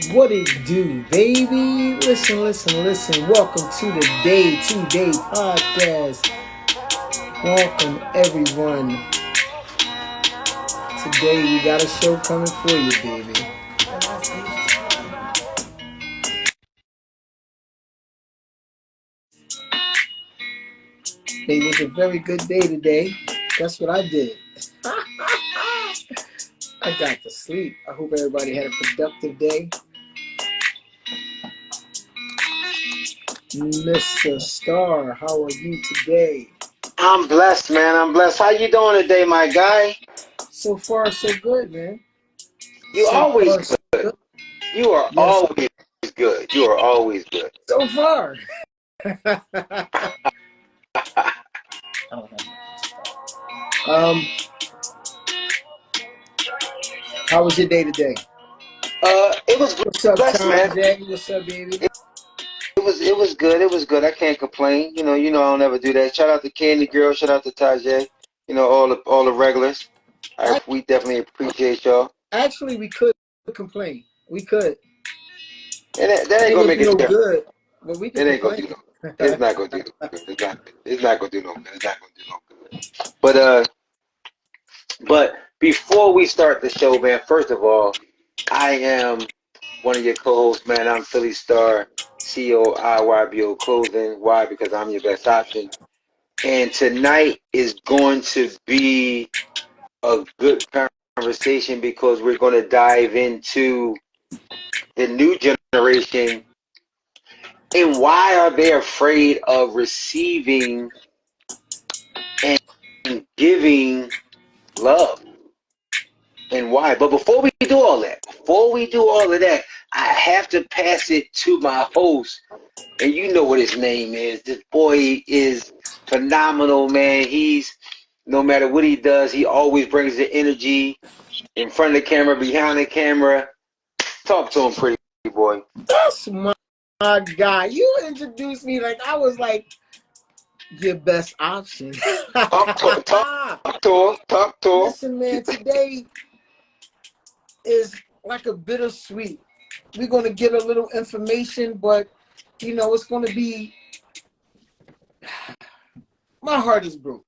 What it do, baby? Listen, listen, listen. Welcome to the Day2Day Podcast. Welcome, everyone. Today we got a show coming for you, baby. It was a very good day today. That's what I did. I got to sleep. I hope everybody had a productive day. Mr. Star, how are you today? I'm blessed, man. I'm blessed. How you doing today, my guy? So far, so good, man. You So always far, so good. You are yes, always good. You are always good. so far. um, how was your day today? It was What's up, blessed, Tom man. J? What's up, baby? It was good. It was good. I can't complain. I don't ever do that. Shout out to Candy Girl. Shout out to Tajay. All the regulars. We definitely appreciate y'all. Actually, we could complain. We could. And that ain't Ain't gonna gonna make do a no difference. good, but we can It ain't gonna do complain. no. It's not gonna do no good. It's not gonna do no good. It's not gonna do no good. But before we start the show, man, first of all, I am one of your co-hosts, man. I'm Philly Star, COIYBO Clothing. Why? Because I'm your best option. And tonight is going to be a good conversation because we're going to dive into the new generation and why are they afraid of receiving and giving love. And why. But before we do all of that, I have to pass it to my host. And you know what his name is. This boy is phenomenal, man. He's, no matter what he does, he always brings the energy in front of the camera, behind the camera. Talk to him, pretty boy. That's my guy. You introduced me like I was like your best option. Talk to him. Talk to him. Listen, man, today is like a bittersweet. We're gonna get a little information, but it's gonna be. My heart is broke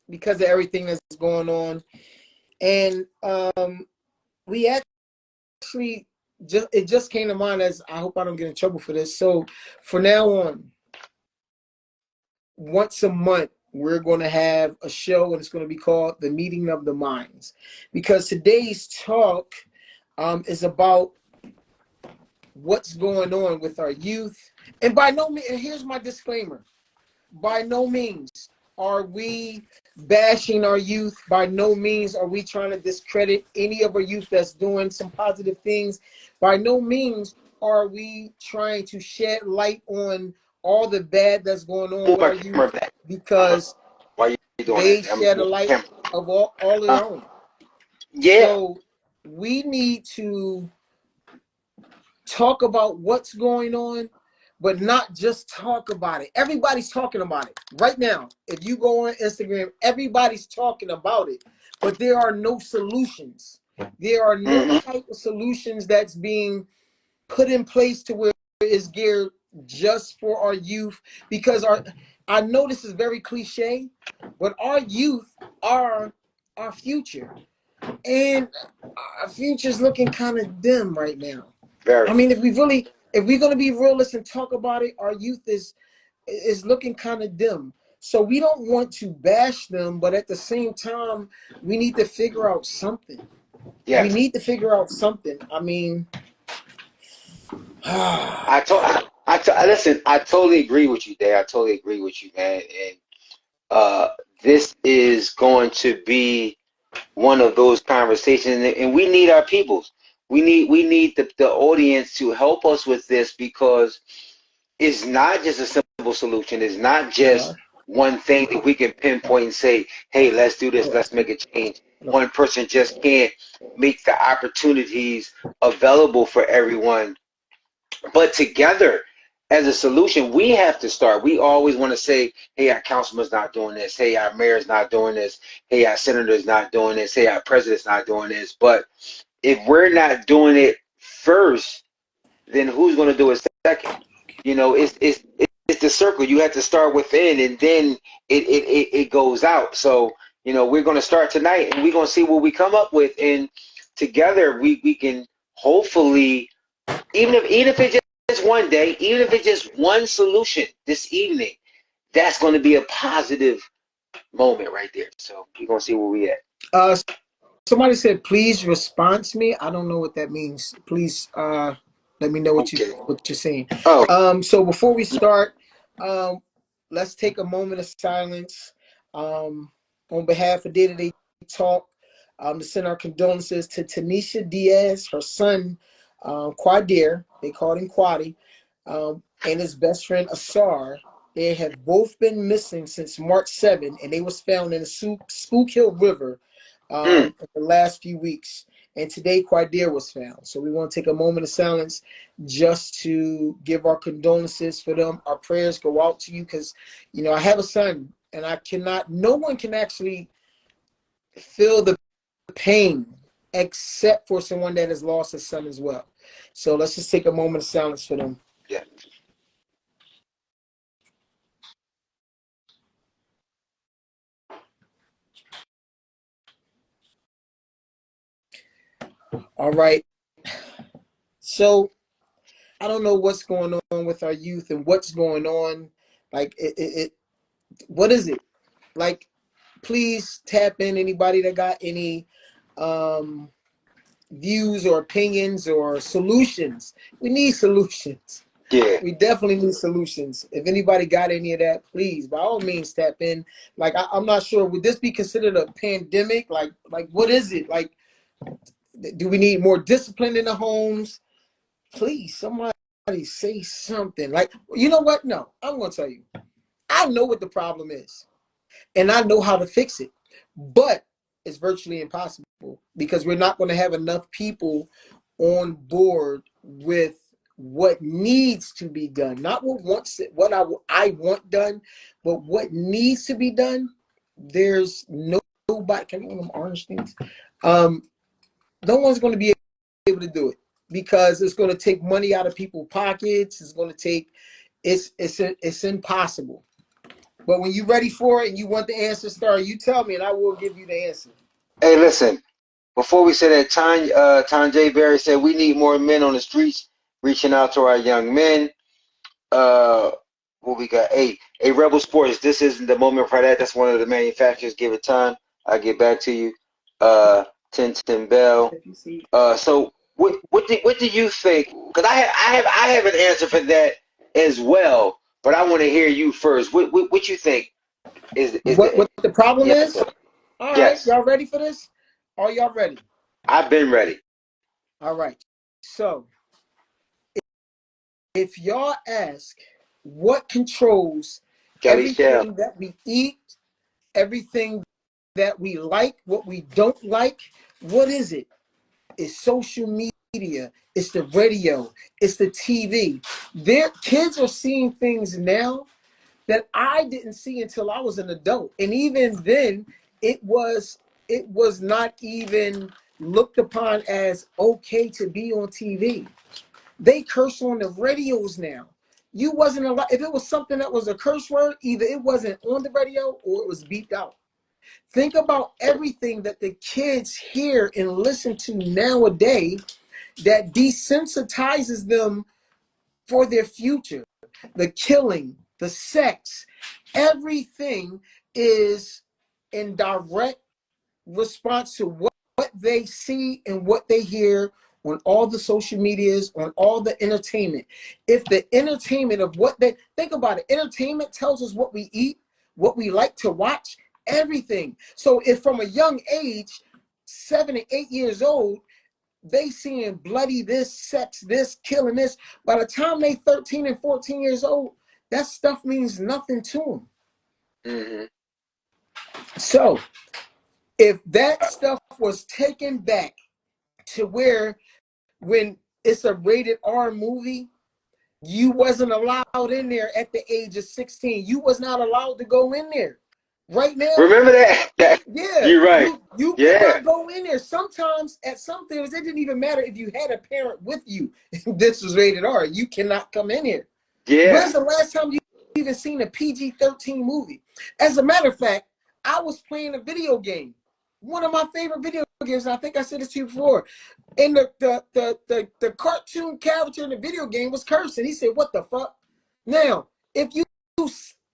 because of everything that's going on, and we actually it just came to mind as I hope I don't get in trouble for this. So for now on, once a month, we're going to have a show, and it's going to be called The Meeting of the Minds, because today's talk is about what's going on with our youth. And by no means, and here's my disclaimer, by no means are we bashing our youth. By no means are we trying to discredit any of our youth that's doing some positive things. By no means are we trying to shed light on all the bad that's going on with our youth, because why are you doing they that? shed a light of all their own. Yeah. So we need to talk about what's going on, but not just talk about it. Everybody's talking about it right now. If you go on Instagram, everybody's talking about it, but there are no solutions. There are no type of solutions that's being put in place to where it's geared just for our youth, because I know this is very cliche, but our youth are our future, and our future is looking kind of dim right now. Very. I mean, if we're gonna be realistic and talk about it, our youth is looking kind of dim. So we don't want to bash them, but at the same time, we need to figure out something. Yes. We need to figure out something. I mean, listen, I totally agree with you, Dave. I totally agree with you, man. And this is going to be one of those conversations, and we need our peoples. We need the audience to help us with this, because it's not just a simple solution. It's not just one thing that we can pinpoint and say, hey, let's do this, let's make a change. One person just can't make the opportunities available for everyone. But together, as a solution, we have to start. We always want to say, hey, our councilman's not doing this. Hey, our mayor's not doing this. Hey, our senator's not doing this. Hey, our president's not doing this. But if we're not doing it first, then who's going to do it second? You know, it's the circle. You have to start within, and then it goes out. So, you know, we're going to start tonight, and we're going to see what we come up with, and together we can hopefully, even if it's just one day, even if it's just one solution this evening, that's going to be a positive moment right there. So we're going to see where we at. Somebody said, please respond to me. I don't know what that means. Please let me know what Okay. you're saying. Oh, So before we start, um, let's take a moment of silence on behalf of Day2Day Talk, to send our condolences to Tanisha Diaz, her son, Quadir, they called him Quadi, and his best friend Asar. They have both been missing since March 7, and they was found in the Schuylkill River in the last few weeks. And today Quadir was found. So we want to take a moment of silence just to give our condolences for them. Our prayers go out to you because, you know, I have a son, and no one can actually feel the pain except for someone that has lost a son as well. So let's just take a moment of silence for them. yeah. All right. So I don't know what's going on with our youth and what's going on. Like, what is it? Like, please tap in anybody that got any views or opinions or solutions. We need solutions. Yeah. We definitely need solutions. If anybody got any of that, please, by all means, tap in. Like, I'm not sure. Would this be considered a pandemic? Like what is it? Like, do we need more discipline in the homes? Please, somebody say something. Like, you know what? No, I'm going to tell you. I know what the problem is, and I know how to fix it. But it's virtually impossible because we're not going to have enough people on board with what needs to be done, not what I want done, but what needs to be done. There's nobody. Can you one of them orange things? No one's going to be able to do it because it's going to take money out of people's pockets. It's going to take. It's impossible. But when you're ready for it and you want the answer, Star, you tell me and I will give you the answer. Hey, listen. Before we said that, Tanya Berry said we need more men on the streets reaching out to our young men. What we got? Hey, Rebel Sports. This isn't the moment for that. That's one of the manufacturers. Give it time. I'll get back to you. 10 Bell. So what do you think? Because I have an answer for that as well, but I want to hear you first. What you think is What the problem the is? answer? All right, Yes, y'all ready for this? Are y'all ready? I've been ready. All right. So if y'all ask what controls Kelly Shell. everything that we eat, everything that we like, what we don't like, what is it? It's social media, it's the radio, it's the TV. Their kids are seeing things now that I didn't see until I was an adult. And even then, it was not even looked upon as okay to be on TV. They curse on the radios now. You wasn't allowed, if it was something that was a curse word, either it wasn't on the radio or it was beeped out. Think about everything that the kids hear and listen to nowadays that desensitizes them for their future. The killing, the sex, everything is in direct response to what they see and what they hear on all the social medias, on all the entertainment. If the entertainment of what they think about it, entertainment tells us what we eat, what we like to watch, everything. So if from a young age, 7 and 8 years old, they seeing bloody this, sex this, killing this. By the time they 13 and 14 years old, that stuff means nothing to them. Mm-hmm. So if that stuff was taken back to where when it's a rated R movie, you wasn't allowed in there at the age of 16. You was not allowed to go in there. Right now, Remember that? yeah, You're right. you Yeah. cannot go in there. Sometimes at some things, it didn't even matter if you had a parent with you. This was rated R. You cannot come in here. Yeah. When's the last time you even seen a PG-13 movie? As a matter of fact, I was playing a video game, one of my favorite video games. And I think I said this to you before. And the cartoon character in the video game was cursing. He said, "What the fuck?" Now, if you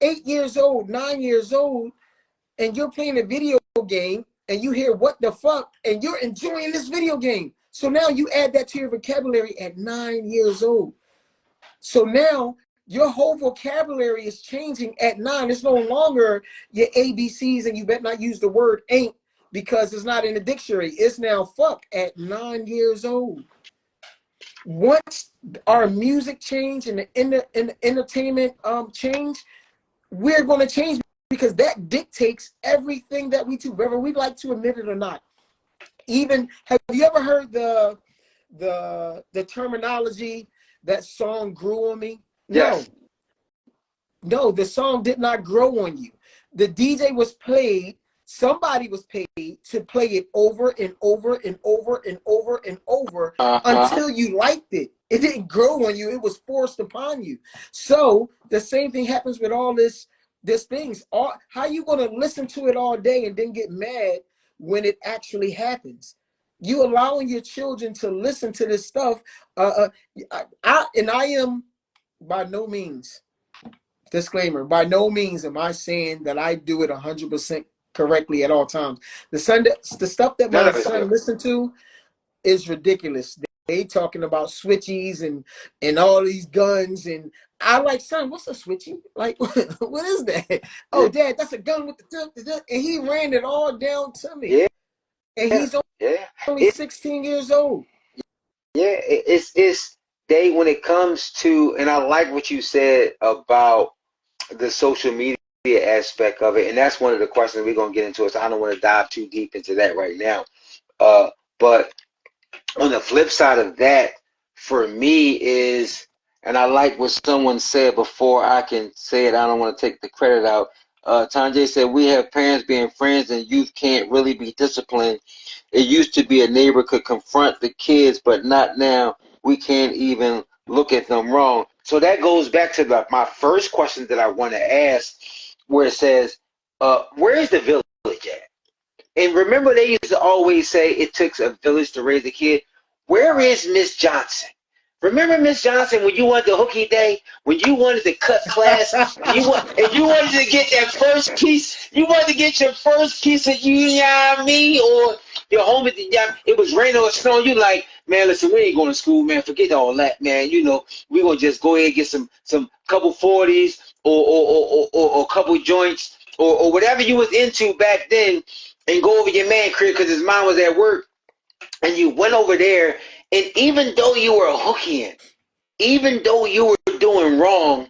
8 years old, 9 years old, and you're playing a video game and you hear "what the fuck" and you're enjoying this video game, so now you add that to your vocabulary at 9 years old. So now your whole vocabulary is changing at 9. It's no longer your ABCs, and you better not use the word "ain't" because it's not in the dictionary. It's now "fuck" at 9 years old. Once our music change and the entertainment change, we're going to change, because that dictates everything that we do, whether we like to admit it or not. Even, have you ever heard the terminology, "that song grew on me"? Yes. No, the song did not grow on you. The DJ was paid, somebody was paid to play it over and over and over and over and over until you liked it. It didn't grow on you, it was forced upon you. So the same thing happens with all this things. How you gonna listen to it all day and then get mad when it actually happens? You allowing your children to listen to this stuff. I am, by no means, disclaimer, by no means am I saying that I do it 100% correctly at all times. The stuff that my son listen to is ridiculous. They talking about switchies and all these guns, and I like, "Son, what's a switchy? Like, what is that?" "Oh, Dad, that's a gun with the," and he ran it all down to me. Yeah. And he's only 16 years old. Yeah, it's they, when it comes to, and I like what you said about the social media aspect of it, and that's one of the questions we're gonna get into. So I don't want to dive too deep into that right now. But on the flip side of that, for me is, and I like what someone said before I can say it, I don't want to take the credit out. Tanjay said, "We have parents being friends and youth can't really be disciplined. It used to be a neighbor could confront the kids, but not now. We can't even look at them wrong." So that goes back to my first question that I want to ask, where it says, where is the village at? And remember, they used to always say it took a village to raise a kid. Where is Miss Johnson? Remember Miss Johnson when you wanted the hooky day, when you wanted to cut class, and you wanted to get that first piece, you wanted to get your first piece of you know me, or your home at the it was raining or snowing. You like, "Man, listen, we ain't going to school, man. Forget all that, man. You know, we gonna just go ahead and get some couple 40s or a couple joints or whatever you was into back then, and go over your man crib because his mom was at work, and you went over there, and even though you were a hooky, even though you were doing wrong,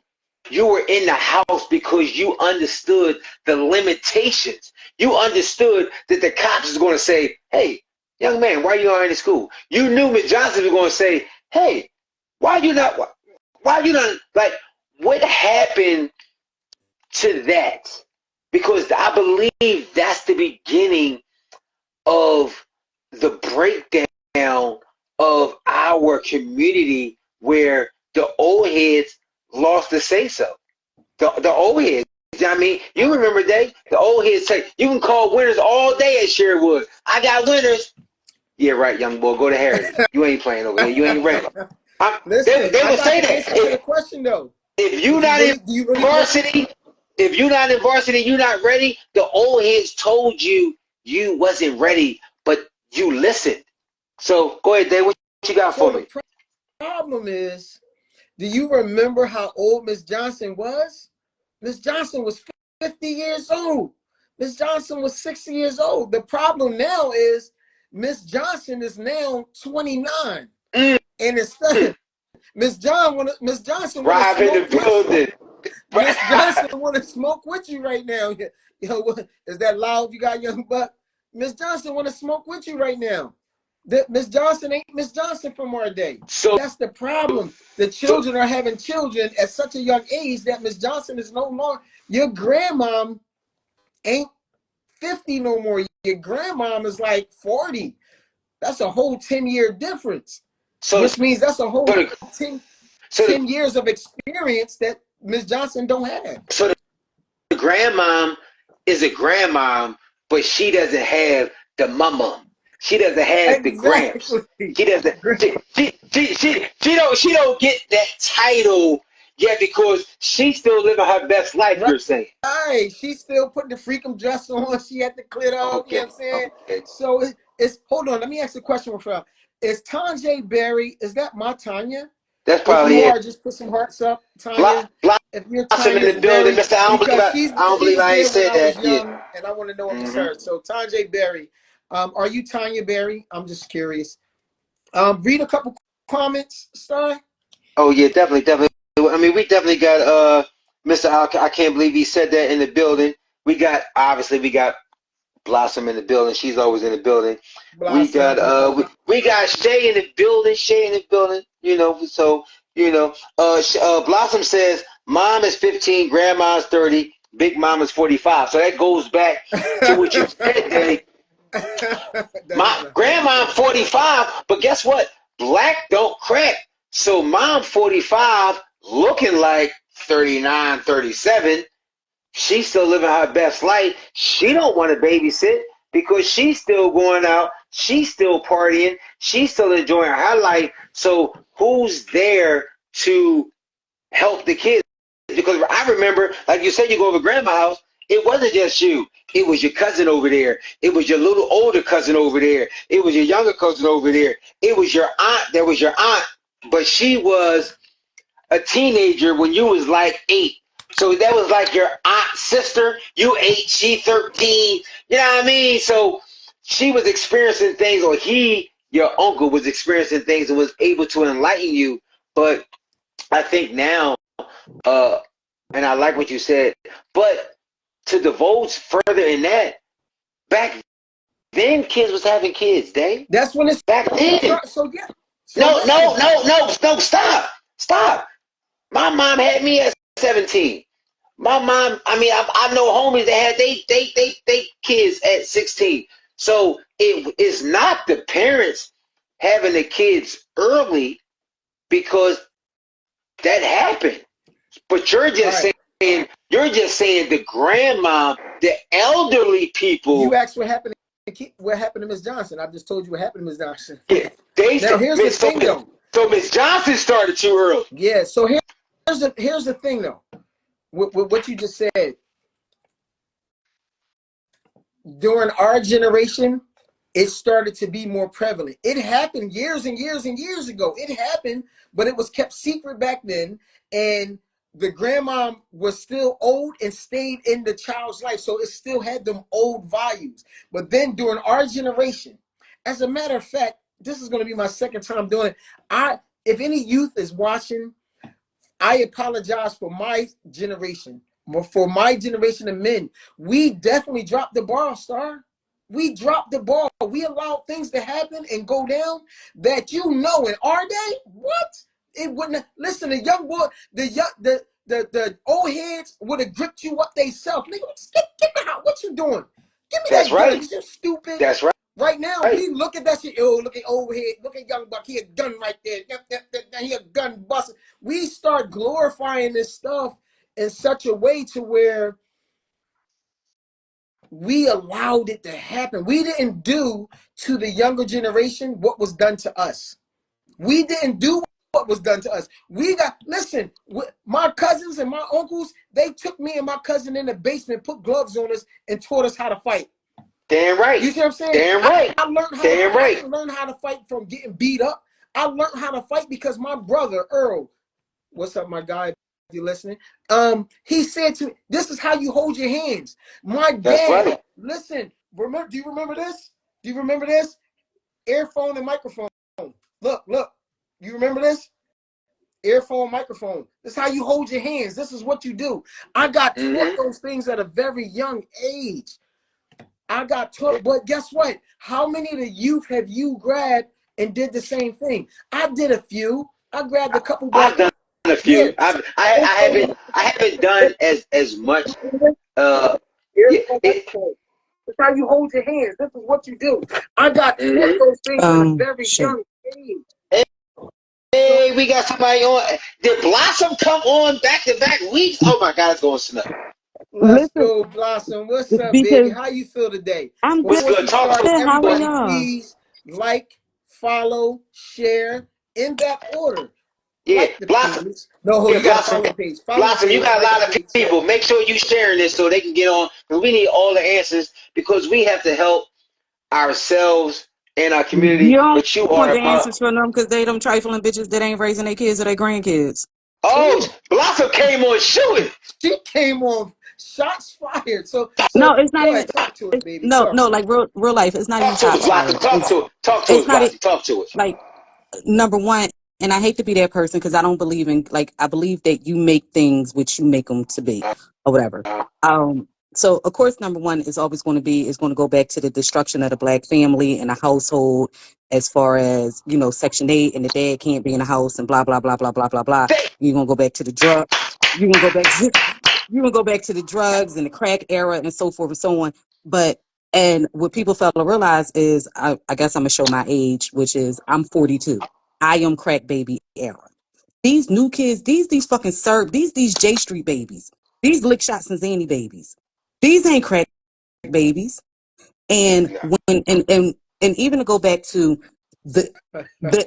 you were in the house because you understood the limitations. You understood that the cops is going to say, "Hey, young man, why you aren't in school?" You knew Miss Johnson was going to say, "Hey, why you not, like, what happened to that?" Because I believe that's the beginning of the breakdown of our community, where the old heads lost the say so. The old heads, I mean, you remember the old heads say, "You can call winners all day at Sherwood. I got winners." "Yeah, right, young boy, go to Harrison. You ain't playing over here. You ain't ready." Listen, They I would got say the that. answer to the question though. If you're not in varsity, you're not ready. The old heads told you you wasn't ready, but you listened. So go ahead, Dave. What you got for So me? the problem is, do you remember how old Miss Johnson was? Miss Johnson was 50 years old. Miss Johnson was 60 years old. The problem now is Miss Johnson is now 29. And instead, Miss Johnson want to smoke with Miss Johnson want to smoke with you right now. Yo, is that loud? You got, young buck? Miss Johnson want to smoke with you right now. Miss Johnson ain't Miss Johnson from our day. So That's the problem. The children are having children at such a young age that Miss Johnson is no longer your grandmom. ain't 50 no more. Your grandmom is like 40. That's a whole 10-year difference, So, which means that's a whole the, 10, so, 10 the, years of experience that Miss Johnson don't have. so the grandmom is a grandmom, but she doesn't have the mama. She doesn't have the gramps. Exactly. She doesn't. She don't get that title yet because she's still living her best life. You're saying? Right. She's still putting the freakum dress on. She had to clear up. You know Okay. what I'm saying? Okay. So it's hold on. Let me ask you a question for her. Is Tanya Berry, is that my Tanya? That's If probably you it. are, just put some hearts up, Tanya. If you're Blossom in Tanya's the building, Berry, Mister. because I don't she believe was I ain't there when said I was that yet. young, and I want to know if it's Mm-hmm. her. So Tanya Berry, are you Tanya Berry? I'm just curious. Read a couple comments, Star. Oh yeah, definitely. I mean, we definitely got Mister. I can't believe he said that in the building. We got Blossom in the building. She's always in the building. We got Blossom. we got Shay in the building. Shay in the building. So Blossom says mom is 15, grandma's 30, big mom is 45. So that goes back to what you said, Daddy. My grandma 45, but guess what? Black don't crack. So mom 45, looking like 39, 37. She's still living her best life. She don't want to babysit because she's still going out. She's still partying. She's still enjoying her life. So who's there to help the kids? Because I remember, like you said, you go over grandma's house. It wasn't just you. It was your cousin over there. It was your little older cousin over there. It was your younger cousin over there. It was your aunt. That was your aunt, but she was a teenager when you was like 8. So that was like your aunt's sister. You 8, she 13. You know what I mean? So she was experiencing things, or your uncle, was experiencing things and was able to enlighten you. But I think now, uh, and I like what you said, but to divulge further in that, back then kids was having kids, Dave. That's when it's Back then. so yeah. So No, listen. stop. My mom had me at 17. My mom, I mean, I know homies that had they kids at 16. So it is not the parents having the kids early because that happened. But Right. you're just saying the grandma, the elderly people. You asked what happened. What happened to Miss Johnson? I just told you what happened to Miss Johnson. Yeah, Now here's the thing, though. so Miss Johnson started too early. Yeah. So here's the thing, though. With what you just said, during our generation, it started to be more prevalent. It happened years and years and years ago. It happened, but it was kept secret back then. And the grandma was still old and stayed in the child's life. So it still had them old values. But then during our generation, as a matter of fact, this is going to be my second time doing it. If any youth is watching, I apologize for my generation. For my generation of men, we definitely dropped the ball, Star. We dropped the ball. We allowed things to happen and go down that in our day, what? It wouldn't listen, the young boy, the old heads would have gripped you up they self. Nigga, get me out. What you doing? Give me That's that gun. right. You so stupid. That's right. Right now, we look at that shit. Oh, look at old head. Look at young buck. He a gun right there. He a gun busting. We start glorifying this stuff in such a way to where we allowed it to happen. We didn't do to the younger generation what was done to us. We didn't do what was done to us. Listen, my cousins and my uncles, they took me and my cousin in the basement, put gloves on us, and taught us how to fight. Damn right. You see what I'm saying? Damn right. I learned how Damn to, I right. didn't learn how to fight from getting beat up. I learned how to fight because my brother, Earl, what's up, my guy? If you're listening, he said to me, this is how you hold your hands. My dad, right. Listen, do you remember this? Do you remember this? Earphone and microphone. Look. You remember this? Earphone, microphone. This is how you hold your hands. This is what you do. I got taught those things at a very young age. I got taught, but guess what? How many of the youth have you grabbed and did the same thing? I did a few. I grabbed a couple. I've done a few. Yeah. I haven't done as much. Here's my point. It's how you hold your hands. This is what you do. I got those things at a very young age. Hey, we got somebody on. Did Blossom come on back to back weeks? Oh my God, it's going to snap. Let's go, Blossom. What's up, baby? How you feel today? I'm What's Before good? you Talk start, to us. How are everybody, y'all? please like, follow, share in that order. Yeah, Like the Blossom. page. No, Yeah, you got to Blossom. follow the page. Follow the Blossom, you page. got a Like the lot of page. people. Make sure you sharing this so they can get on. Because we need all the answers because we have to help ourselves and our You community. don't But you want are the answers from them because they them trifling bitches that ain't raising their kids or their grandkids. Oh, Ooh, Blossom came on shooting. she came on shots fired. So No, it's not go even. ahead, talk to us, baby. No, Talk no, to us. like real life. It's not even Talk to us, shots Blossom. fired. Talk to us. Talk to us, It's not Blossom. it. Talk to us. Like number one, and I hate to be that person because I don't believe in like I believe that you make things which you make them to be or whatever. Uh, So of course, number one is always going to be is going to go back to the destruction of the black family and the household, as far as Section 8 and the dad can't be in the house and blah blah blah blah blah blah blah. You're gonna go back to the drug. You're gonna go back to you're gonna go back to the drugs and the crack era and so forth and so on. But and what people fail to realize is, I guess I'm gonna show my age, which is I'm 42. I am crack baby era. These new kids, these fucking these J Street babies, these lick shots and Zanny babies, these ain't crack babies. And no. when and even to go back to the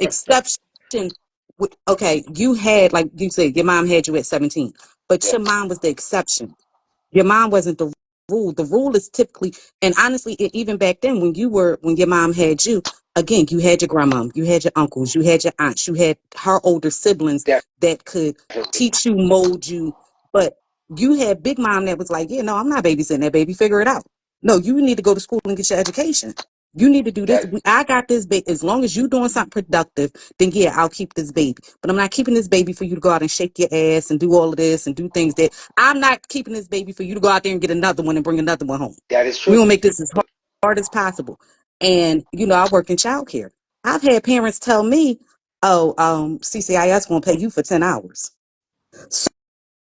exception, okay, you had like you said, your mom had you at 17, but Yeah, your mom was the exception. Your mom wasn't the rule. The rule is typically, and honestly, even back then when your mom had you, again, you had your grandma, you had your uncles, you had your aunts, you had her older siblings that could definitely. teach you, mold you. But you had big mom that was like, yeah, no, I'm not babysitting that baby. Figure it out. No, you need to go to school and get your education. You need to do this. That I got this baby. As long as you doing something productive, then yeah, I'll keep this baby. But I'm not keeping this baby for you to go out and shake your ass and do all of this and do things that I'm not keeping this baby for you to go out there and get another one and bring another one home. that is We're true. gonna make this as hard as possible. And I work in childcare. I've had parents tell me, "Oh, CCIS gonna pay you for 10 hours."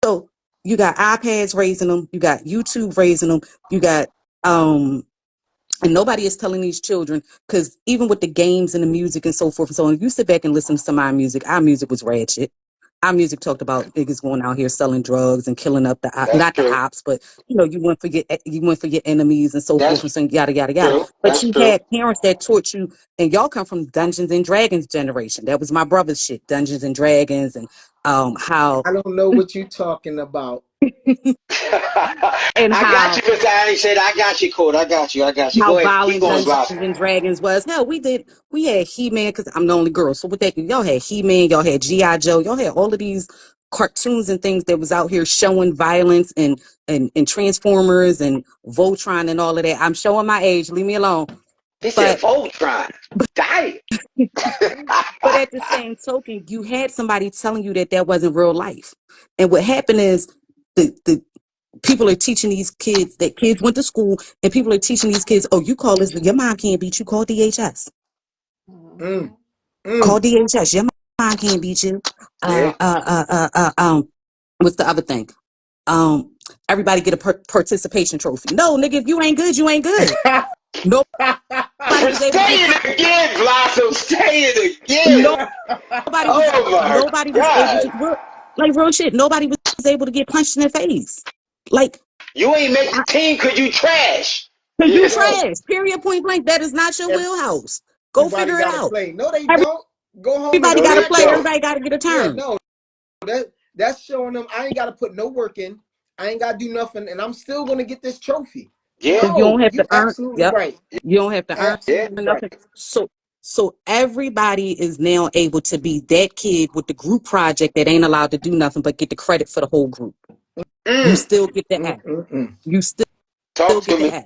So you got iPads raising them, you got YouTube raising them, you got and nobody is telling these children, because even with the games and the music and so forth and so on, if you sit back and listen to some of our music was ratchet. Our music talked about niggas going out here selling drugs and killing up That's not the true. ops, but you went for your enemies and so forth That's and so yada yada yada. true. But That's you true. had parents that taught you, and y'all come from Dungeons and Dragons generation. That was my brother's shit, Dungeons and Dragons, and how I don't know what you're talking about. and I got how you, Mr. Annie said, I got you, Code. I got you. I got you. how Go ahead. Keep violent going, Dungeons Blossom. and Dragons was. Hell, we had He-Man because I'm the only girl. So what y'all had He-Man, y'all had G.I. Joe, y'all had all of these cartoons and things that was out here showing violence and Transformers and Voltron and all of that. I'm showing my age, leave me alone. He said But Voltron. Die. but at the same token, you had somebody telling you that wasn't real life. And what happened is the people are teaching these kids that kids went to school and people are teaching these kids, oh, you call this, your mom can't beat you, call DHS. Mm, Call mm. DHS. Your mom can't beat you. Yeah. What's the other thing? Um, Everybody get a participation trophy. No, nigga, if you ain't good, you ain't good. Nobody was able to Say get it again, Blossom. Say it again. nobody was Oh my nobody was able God. to like real shit. Nobody was able to get punched in the face. Like, You ain't make the team because you trash. cause you Yeah. Yo, trash. Period. Point blank. That is not your wheelhouse. Go everybody figure it got to out. play. No, they don't. Go home and Everybody No, got to they practice. play. don't. Everybody got to get a Yeah, turn. no, that's showing them I ain't got to put no work in. I ain't got to do nothing, and I'm still gonna get this trophy. Yeah. Because you don't No, have you to earn. absolutely Yep. right. You don't have to earn Yeah. Absolutely right. nothing. So everybody is now able to be that kid with the group project that ain't allowed to do nothing but get the credit for the whole group. You Mm. still get the A. Mm-mm-mm. You still Talk get to the me. A.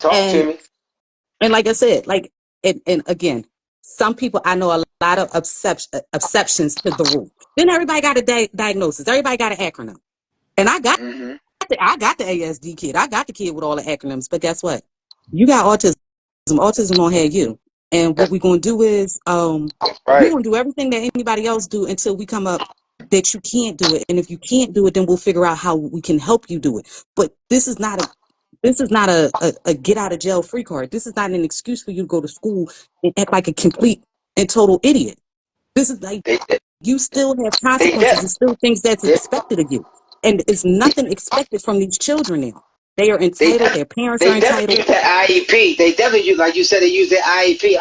Talk to And me. and like I said, like and again, some people I know a lot of exceptions to the rule. Then everybody got a diagnosis. Everybody got an acronym. And Mm-hmm. I got the ASD kid. I got the kid with all the acronyms. But guess what? You got autism. Autism don't have you. And what That's we're gonna do is we're right. gonna do everything that anybody else do until we come up that you can't do it. And if you can't do it, then we'll figure out how we can help you do it. But this is not a This is not a get out of jail free card. This is not an excuse for you to go to school and act like a complete and total idiot. This is like, They you still have they consequences def and still things that's yeah, expected of you. And it's nothing expected from these children now. They are they entitled, def their parents are they definitely entitled. use that IEP. They definitely use, like you said, they use their IEP.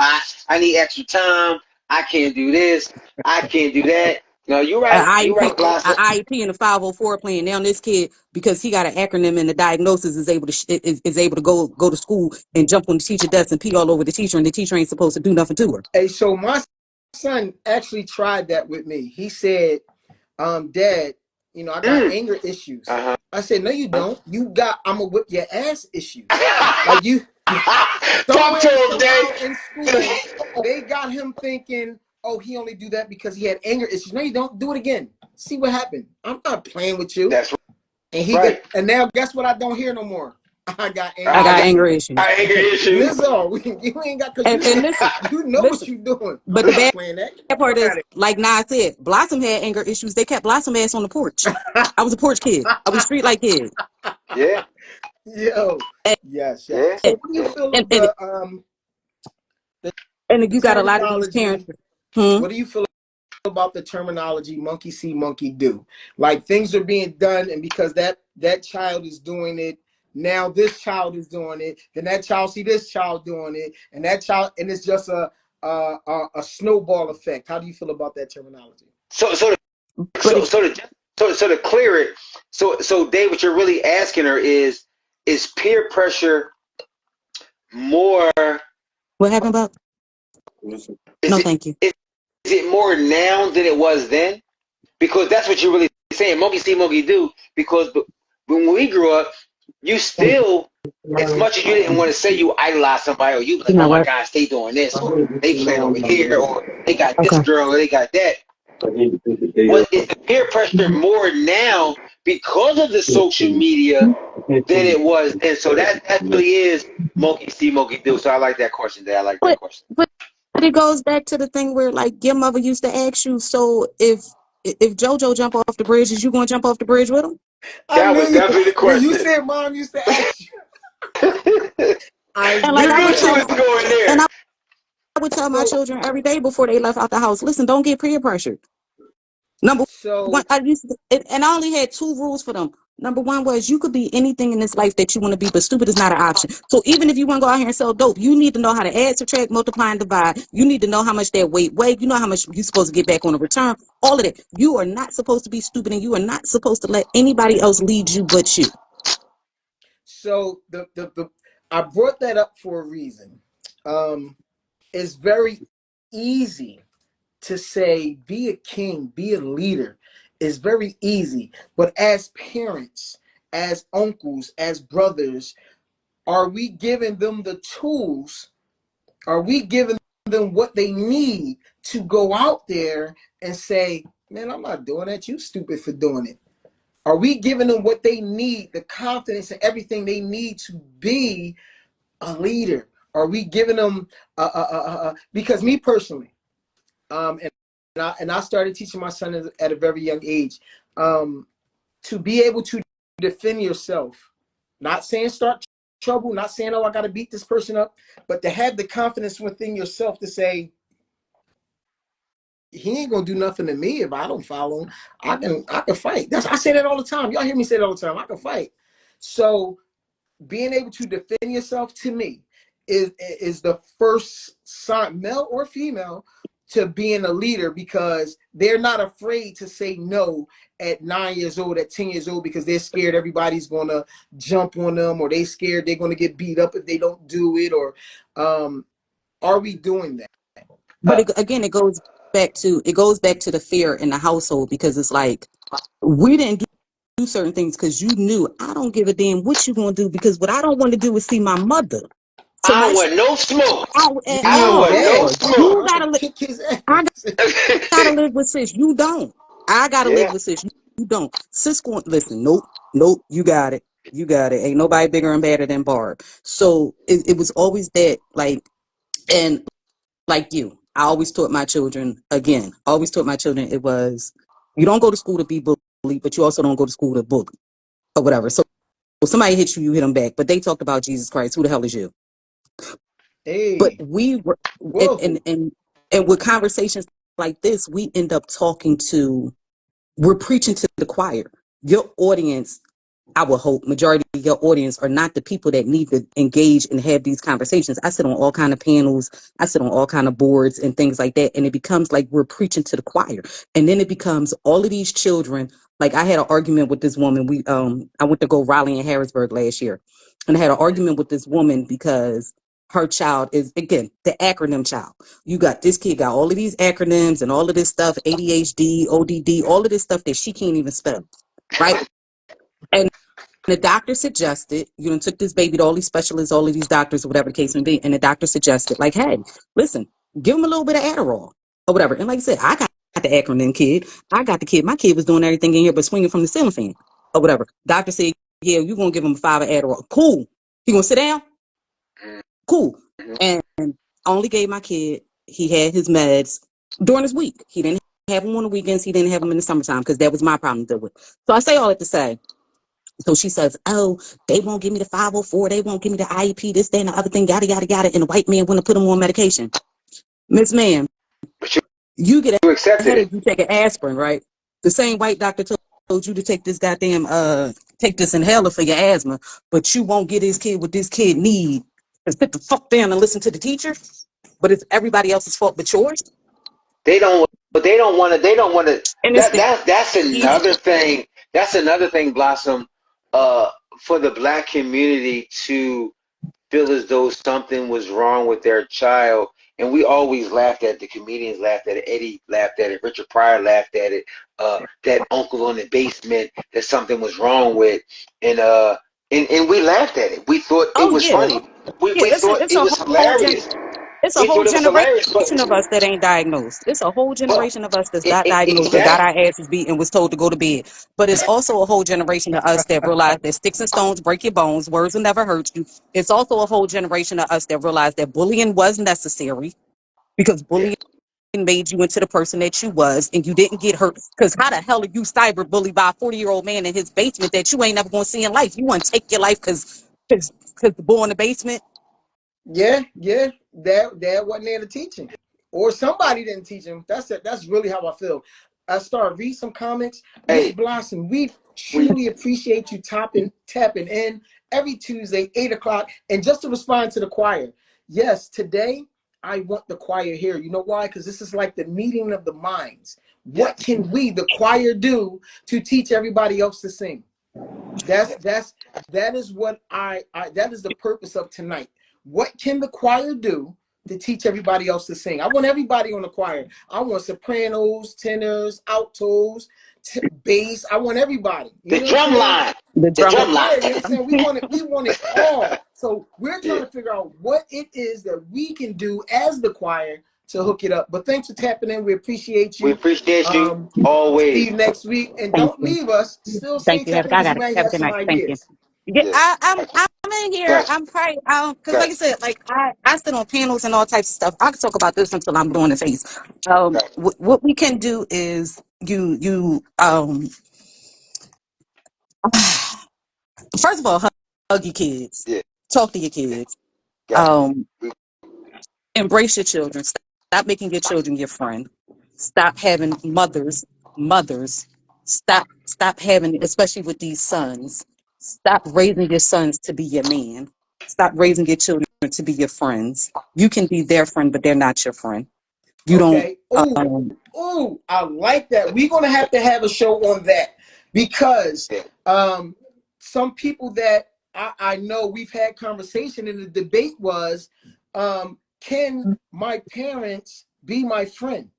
I need extra time. I can't do this. I can't do that. No, you're An right. You're IEP, right, Blossom. an IEP and a 504 plan. Now this kid, because he got an acronym in the diagnosis, is able to is able to go to school and jump on the teacher desk and pee all over the teacher, and the teacher ain't supposed to do nothing to her. Hey, so my son actually tried that with me. He said, Dad, you know, I got Mm. anger issues. Uh-huh. I said, no, you don't. You got I'm gonna whip your ass issues. Like you Talk to somewhere, him, somehow Dave. in school, they got him thinking, oh, he only do that because he had anger issues. No, you don't. Do it again. See what happened. I'm not playing with you. That's And he got, right. and now guess what? I don't hear no more. I got I anger got I anger issues. issues. got anger issues. Lizzo, you ain't got, because And listen, you know what listen. you doing. But I'm the not bad playing that. part Fuck is, out of like Nas said, Blossom had anger issues. They kept Blossom ass on the porch. I was a porch kid. I was street like kid. Yeah, Yo, And, yes, yes. yeah, So what do you yeah. feel and, of and, the and you got a lot of these terminology? parents. Hmm? What do you feel about the terminology monkey see, monkey do? Like things are being done, and because that child is doing it, now this child is doing it, then that child see this child doing it, and that child, and it's just a snowball effect. How do you feel about that terminology? So so But so so to clear it, so Dave, what you're really asking her is peer pressure more? what happened about? Is No, it thank you. is it more now than it was then? Because that's what you're really saying. Monkey see, monkey do. Because when we grew up, you still, as much as you didn't want to say you idolize somebody, or you be You like, oh know my what? gosh, they doing this, or they playing over here, or they got this Okay. girl, or they got that. What is the peer pressure more now because of the social media than it was then? So that really is monkey see, monkey do. So I like that question there. I like that But question. but it goes back to the thing where, like, your mother used to ask you, so if JoJo jump off the bridge, is you gonna jump off the bridge with him? I That knew was you definitely the when you question. said mom used to ask you. I And You like knew knew she it. was going and there. I would tell my So children every day before they left out the house, listen, don't get peer pressured. Number one, so I used to, and I only had two rules for them. Number one was, you could be anything in this life that you want to be, but stupid is not an option. So even if you want to go out here and sell dope, you need to know how to add, subtract, multiply, and divide. You need to know how much that weight weigh. You know how much you're supposed to get back on a return. All of that. You are not supposed to be stupid, and you are not supposed to let anybody else lead you but you. so the I brought that up for a reason. Um, it's very easy to say be a king, be a leader. It's very easy, but as parents, as uncles, as brothers, are we giving them the tools? Are we giving them what they need to go out there and say, man, I'm not doing that. You stupid for doing it. Are we giving them what they need, the confidence and everything they need to be a leader? Are we giving them because me personally, and I started teaching my son at a very young age, to be able to defend yourself. Not saying start trouble, not saying, oh, I got to beat this person up, but to have the confidence within yourself to say, he ain't gonna do nothing to me if I don't follow him. I can fight. I say that all the time. Y'all hear me say that all the time. I can fight. So being able to defend yourself to me is the first sign, male or female, to being a leader, because they're not afraid to say no at 9 years old, at 10 years old, because they're scared everybody's gonna jump on them, or they scared they're gonna get beat up if they don't do it, or are we doing that? But again, it goes back to the fear in the household, because it's like, we didn't do certain things because you knew, I don't give a damn what you gonna do, because what I don't want to do is see my mother. So I don't my want no smoke. out at I don't Being want no bad, all. oh, You smoke. I'll gotta kick his I ass. gotta live with sis. You don't. I gotta live Yeah. with sis. You don't. Sis going, listen, nope, you got it. You got it. Ain't nobody bigger and badder than Barb. So it was always that, like, and like you, I always taught my children, it was, you don't go to school to be bullied, but you also don't go to school to bully or whatever. So somebody hit you, you hit them back. But they talked about Jesus Christ. Who the hell is you? But Hey, we were, whoa. and with conversations like this, we end up talking to, we're preaching to the choir. Your audience, I would hope, majority of your audience are not the people that need to engage and have these conversations. I sit on all kind of panels, I sit on all kind of boards and things like that, and it becomes like we're preaching to the choir. And then it becomes all of these children. Like I had an argument with this woman. I went to go Raleigh and Harrisburg last year, and I had an argument with this woman because her child is, again, the acronym child. You got this kid got all of these acronyms and all of this stuff, ADHD, ODD, all of this stuff that she can't even spell, right? And the doctor suggested, took this baby to all these specialists, all of these doctors, or whatever the case may be. And the doctor suggested, like, hey, listen, give him a little bit of Adderall or whatever. And like I said, I got the acronym kid. I got the kid. My kid was doing everything in here but swinging from the ceiling fan or whatever. Doctor said, yeah, you're going to give him 5 of Adderall. Cool. He going to sit down? Cool. And I only gave my kid, he had his meds during his week. He didn't have them on the weekends. He didn't have them in the summertime because that was my problem to deal with. So I say all that to say, so she says, oh, they won't give me the 504. They won't give me the IEP, this, that, and the other thing, yada, yada, yada. And the white man want to put them on medication. Miss Ma'am, But you get you a accepted it. headache, you take an aspirin, right? The same white doctor told you to take this goddamn, take this inhaler for your asthma, but you won't get his kid what this kid need. And sit the fuck down and listen to the teacher. But it's everybody else's fault but yours. They don't. But they don't want to. They don't want to. And it's the That's easy. another thing. That's another thing, Blossom. For the black community to feel as though something was wrong with their child, and we always laughed at it. The comedians laughed at it. Eddie laughed at it. Richard Pryor laughed at it. That uncle in the basement that something was wrong with, and we laughed at it. We thought it Oh was yeah. funny. We Yeah, thought it's it a was whole hilarious. It's a We whole thought it was hilarious, generation of us that ain't diagnosed. It's a whole but generation of us that's not diagnosed and got exactly. our asses beat and was told to go to bed. But it's also a whole generation of us that realize that sticks and stones break your bones, words will never hurt you. It's also a whole generation of us that realize that bullying was necessary because Yeah. bullying made you into the person that you was and you didn't get hurt. Because how the hell are you cyber bullied by a 40-year-old man in his basement that you ain't never gonna see in life? You want to take your life because the boy in the basement. Yeah, yeah. Dad wasn't there to teach him, or somebody didn't teach him. That's it. That's really how I feel. I start read some comments. Miss Hey, Blossom, we we truly appreciate you tapping in every Tuesday, 8 o'clock. And just to respond to the choir, yes, today I want the choir here. You know why? Because this is like the meeting of the minds. yes. What can we, the choir, do to teach everybody else to sing? That is what I that is the purpose of tonight. What can the choir do to teach everybody else to sing? I want everybody on the choir. I want sopranos, tenors, altos, bass. I want everybody. You The know what I'm drum saying? line. The The drum. Yeah, drum line. you know what I'm saying? We want it all. So we're trying Yeah. to figure out what it is that we can do as the choir to hook it up. But thanks for tapping in. We appreciate We you. appreciate you See always. you next week. And Thank don't you. leave us. Still Thank stay you. Have tapping I because got you it. might Have a have good some night. Thank you. ideas. Yeah, Yeah. I'm in here. Good. I'm probably because like Good. I said, like I sit on panels and all types of stuff. I can talk about this until I'm blue in the face. Good. What we can do is first of all hug your kids, Yeah. talk to your Yeah. kids, Got it. um, embrace your children. Stop making your children your friend. Stop having mothers. Stop having, especially with these sons. Stop raising your sons to be your man. Stop raising your children to be your friends. You can be their friend, but they're not your friend. You don't. Okay. Oh, I like that. We're gonna have to have a show on that because Yeah. some people that I know we've had conversation and the debate was can my parents be my friend?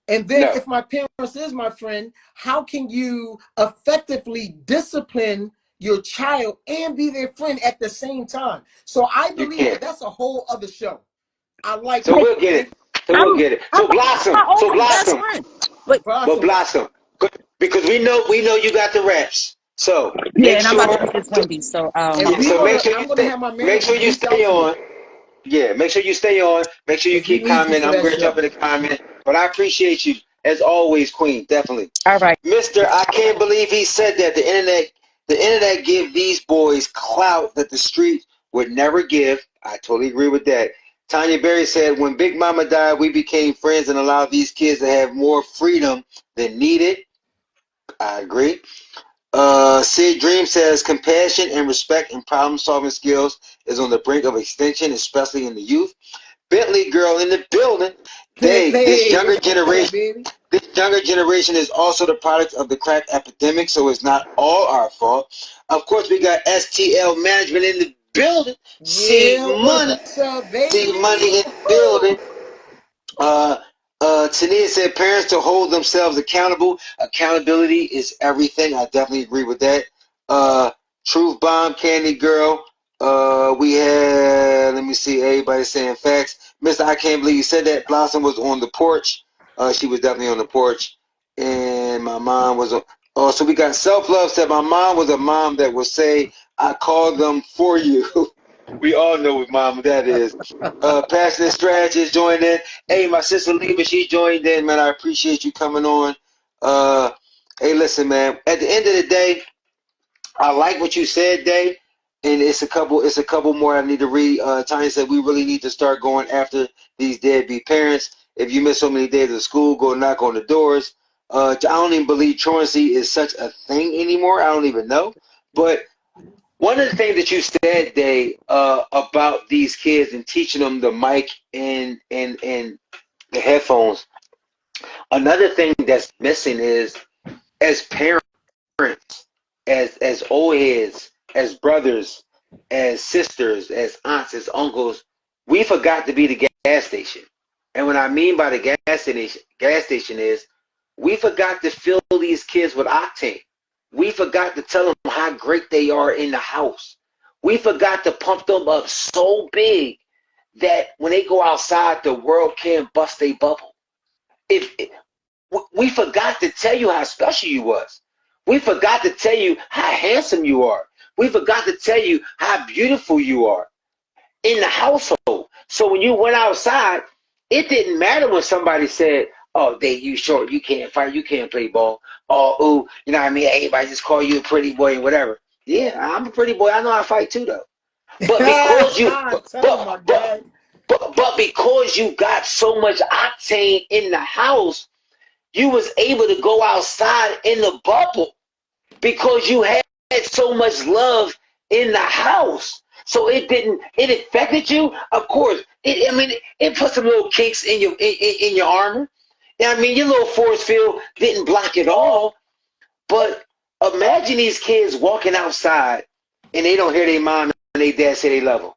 And then No, if my parents is my friend, how can you effectively discipline your child and be their friend at the same time? So I you believe can't. that that's a whole other show. I like So that. we'll get it. So we'll I'm get it. I'm So blossom. my So oldest best blossom. friend. But But Blossom. blossom. Because we know you got the reps. So yeah, make and I'm about to sure. eat this Wendy's. So And Yeah, we're so gonna I'm gonna have my make sure managers you reach out stay to you on. Yeah, make sure you stay on. Make sure you because we keep need you commenting. for I'm that going to jump show. in the comment. But I appreciate you as always, Queen. Definitely. all right. Mr. I can't believe he said that. The internet The internet give these boys clout that the street would never give. I totally agree with that. Tanya Berry said, when Big Mama died, we became friends and allowed these kids to have more freedom than needed. I agree. Sid Dream says, compassion and respect and problem-solving skills is on the brink of extinction, especially in the youth. Bentley girl in the building. This younger generation is also the product of the crack epidemic, so it's not all our fault. Of course, we got STL management in the building. See money. See money in the building. Tania said parents to hold themselves accountable. Accountability is everything. I definitely agree with that. Truth Bomb, Candy Girl. We had, let me see, everybody saying facts. Mr. I can't believe you said that. Blossom was on the porch. She was definitely on the porch. And my mom was on. Oh, so we got self-love said my mom was a mom that would say, I called them for you. We all know what mom that is. Passionate Strategist joined in. Hey, my sister Leva, she joined in, man. I appreciate you coming on. Hey, listen, man. At the end of the day, I like what you said, Day, and it's a couple more I need to read. Tanya said we really need to start going after these deadbeat parents. If you miss so many days of school, go knock on the doors. I don't even believe truancy is such a thing anymore. I don't even know. But one of the things that you said, Day, about these kids and teaching them the mic and the headphones, another thing that's missing is as parents, as old heads, as brothers, as sisters, as aunts, as uncles, we forgot to be the gas station. And what I mean by the gas station is we forgot to fill these kids with octane. We forgot to tell them how great they are in the house. We forgot to pump them up so big that when they go outside, the world can't bust a bubble. We forgot to tell you how special you was. We forgot to tell you how handsome you are. We forgot to tell you how beautiful you are in the household. So when you went outside, it didn't matter when somebody said, oh, Dave, you short, you can't fight, you can't play ball. Oh, ooh, you know what I mean? Everybody just call you a pretty boy and whatever. Yeah, I'm a pretty boy. I know how to fight too, though. But because you, but because you got so much octane in the house, you was able to go outside in the bubble because you had so much love in the house. So it affected you. Of course, it put some little kinks in your armor. I mean, your little force field didn't block it all. But imagine these kids walking outside and they don't hear their mom and their dad say they love them.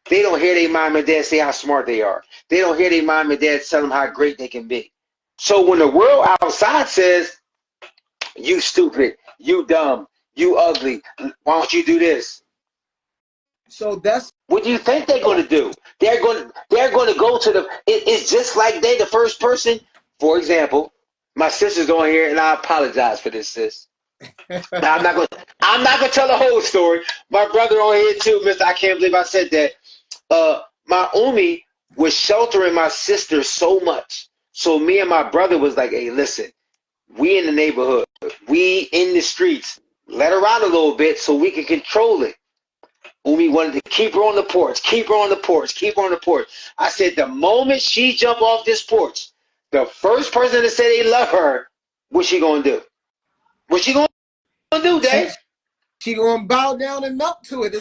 They don't hear their mom and dad say how smart they are. They don't hear their mom and dad tell them how great they can be. So when the world outside says, you stupid, you dumb, you ugly, why don't you do this? So that's what do you think they're going to do? They're going to go to it's just like they the first person. For example, my sister's on here, and I apologize for this, sis. Now, I'm not going to tell the whole story. My brother on here too, Mister. I can't believe I said that. My Umi was sheltering my sister so much. So me and my brother was like, hey, listen, we in the neighborhood. We in the streets. Let her out a little bit so we can control it. Umi wanted to keep her on the porch, keep her on the porch, keep her on the porch. I said, the moment she jump off this porch, the first person to say they love her, what's she going to do? What's she going to do, Dave? She going to bow down and melt to it.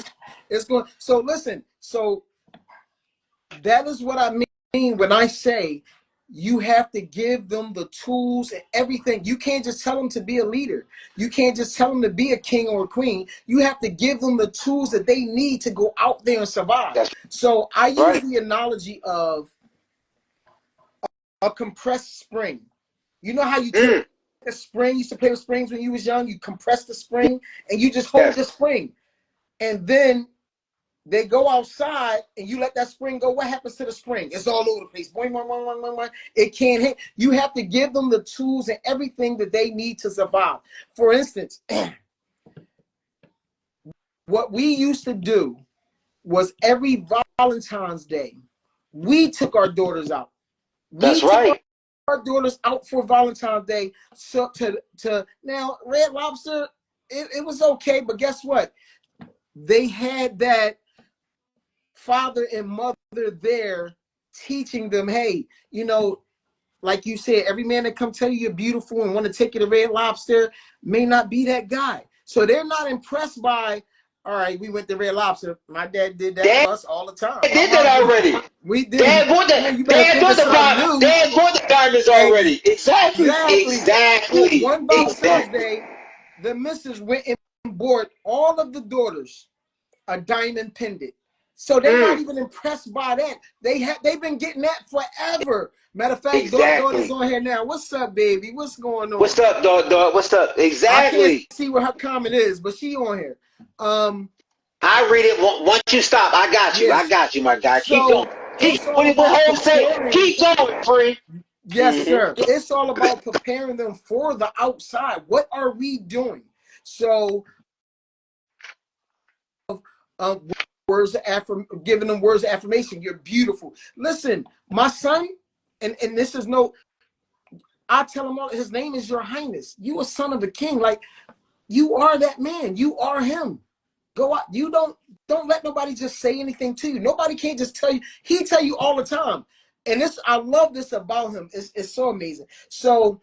It's going. So listen. So that is what I mean when I say you have to give them the tools and everything. You can't just tell them to be a leader. You can't just tell them to be a king or a queen. You have to give them the tools that they need to go out there and survive. So I use the analogy of a compressed spring. You know how you take a spring, you used to play with springs when you was young, you compress the spring and you just hold the spring. And then they go outside and you let that spring go. What happens to the spring? It's all over the place. Boing, boing, boing, boing, boing. It can't hit. You have to give them the tools and everything that they need to survive. For instance, what we used to do was every Valentine's Day, we took our daughters out. That's right. Our daughters out for Valentine's Day. So to now, Red Lobster, it was okay, but guess what? They had that father and mother there teaching them, hey, you know, like you said, every man that come tell you you're beautiful and want to take you to Red Lobster may not be that guy. So they're not impressed by, all right, we went to Red Lobster. My dad did that for us all the time. Dad did that already. We did. Dad bought Man, you better think of something new. Dad bought the diamonds already. Exactly. One Valentine's Day, the missus went and bought all of the daughters a diamond pendant. So they're not even impressed by that. They've been getting that forever. Matter of fact, daughter's on here now. What's up, baby? What's going on? What's up, dog? What's up? Exactly. I can't see what her comment is, but she on here. I read it once you stop. I got you. Yes. I got you, my guy. Keep going. Keep going, free. Yes, sir. It's all about preparing them for the outside. What are we doing? So, giving them words of affirmation. You're beautiful. Listen, my son, and this is no, I tell him all, his name is Your Highness. You a son of a king. Like, you are that man. You are him. Go out. You don't let nobody just say anything to you. Nobody can't just tell you. He tell you all the time. And this, I love this about him. It's so amazing. So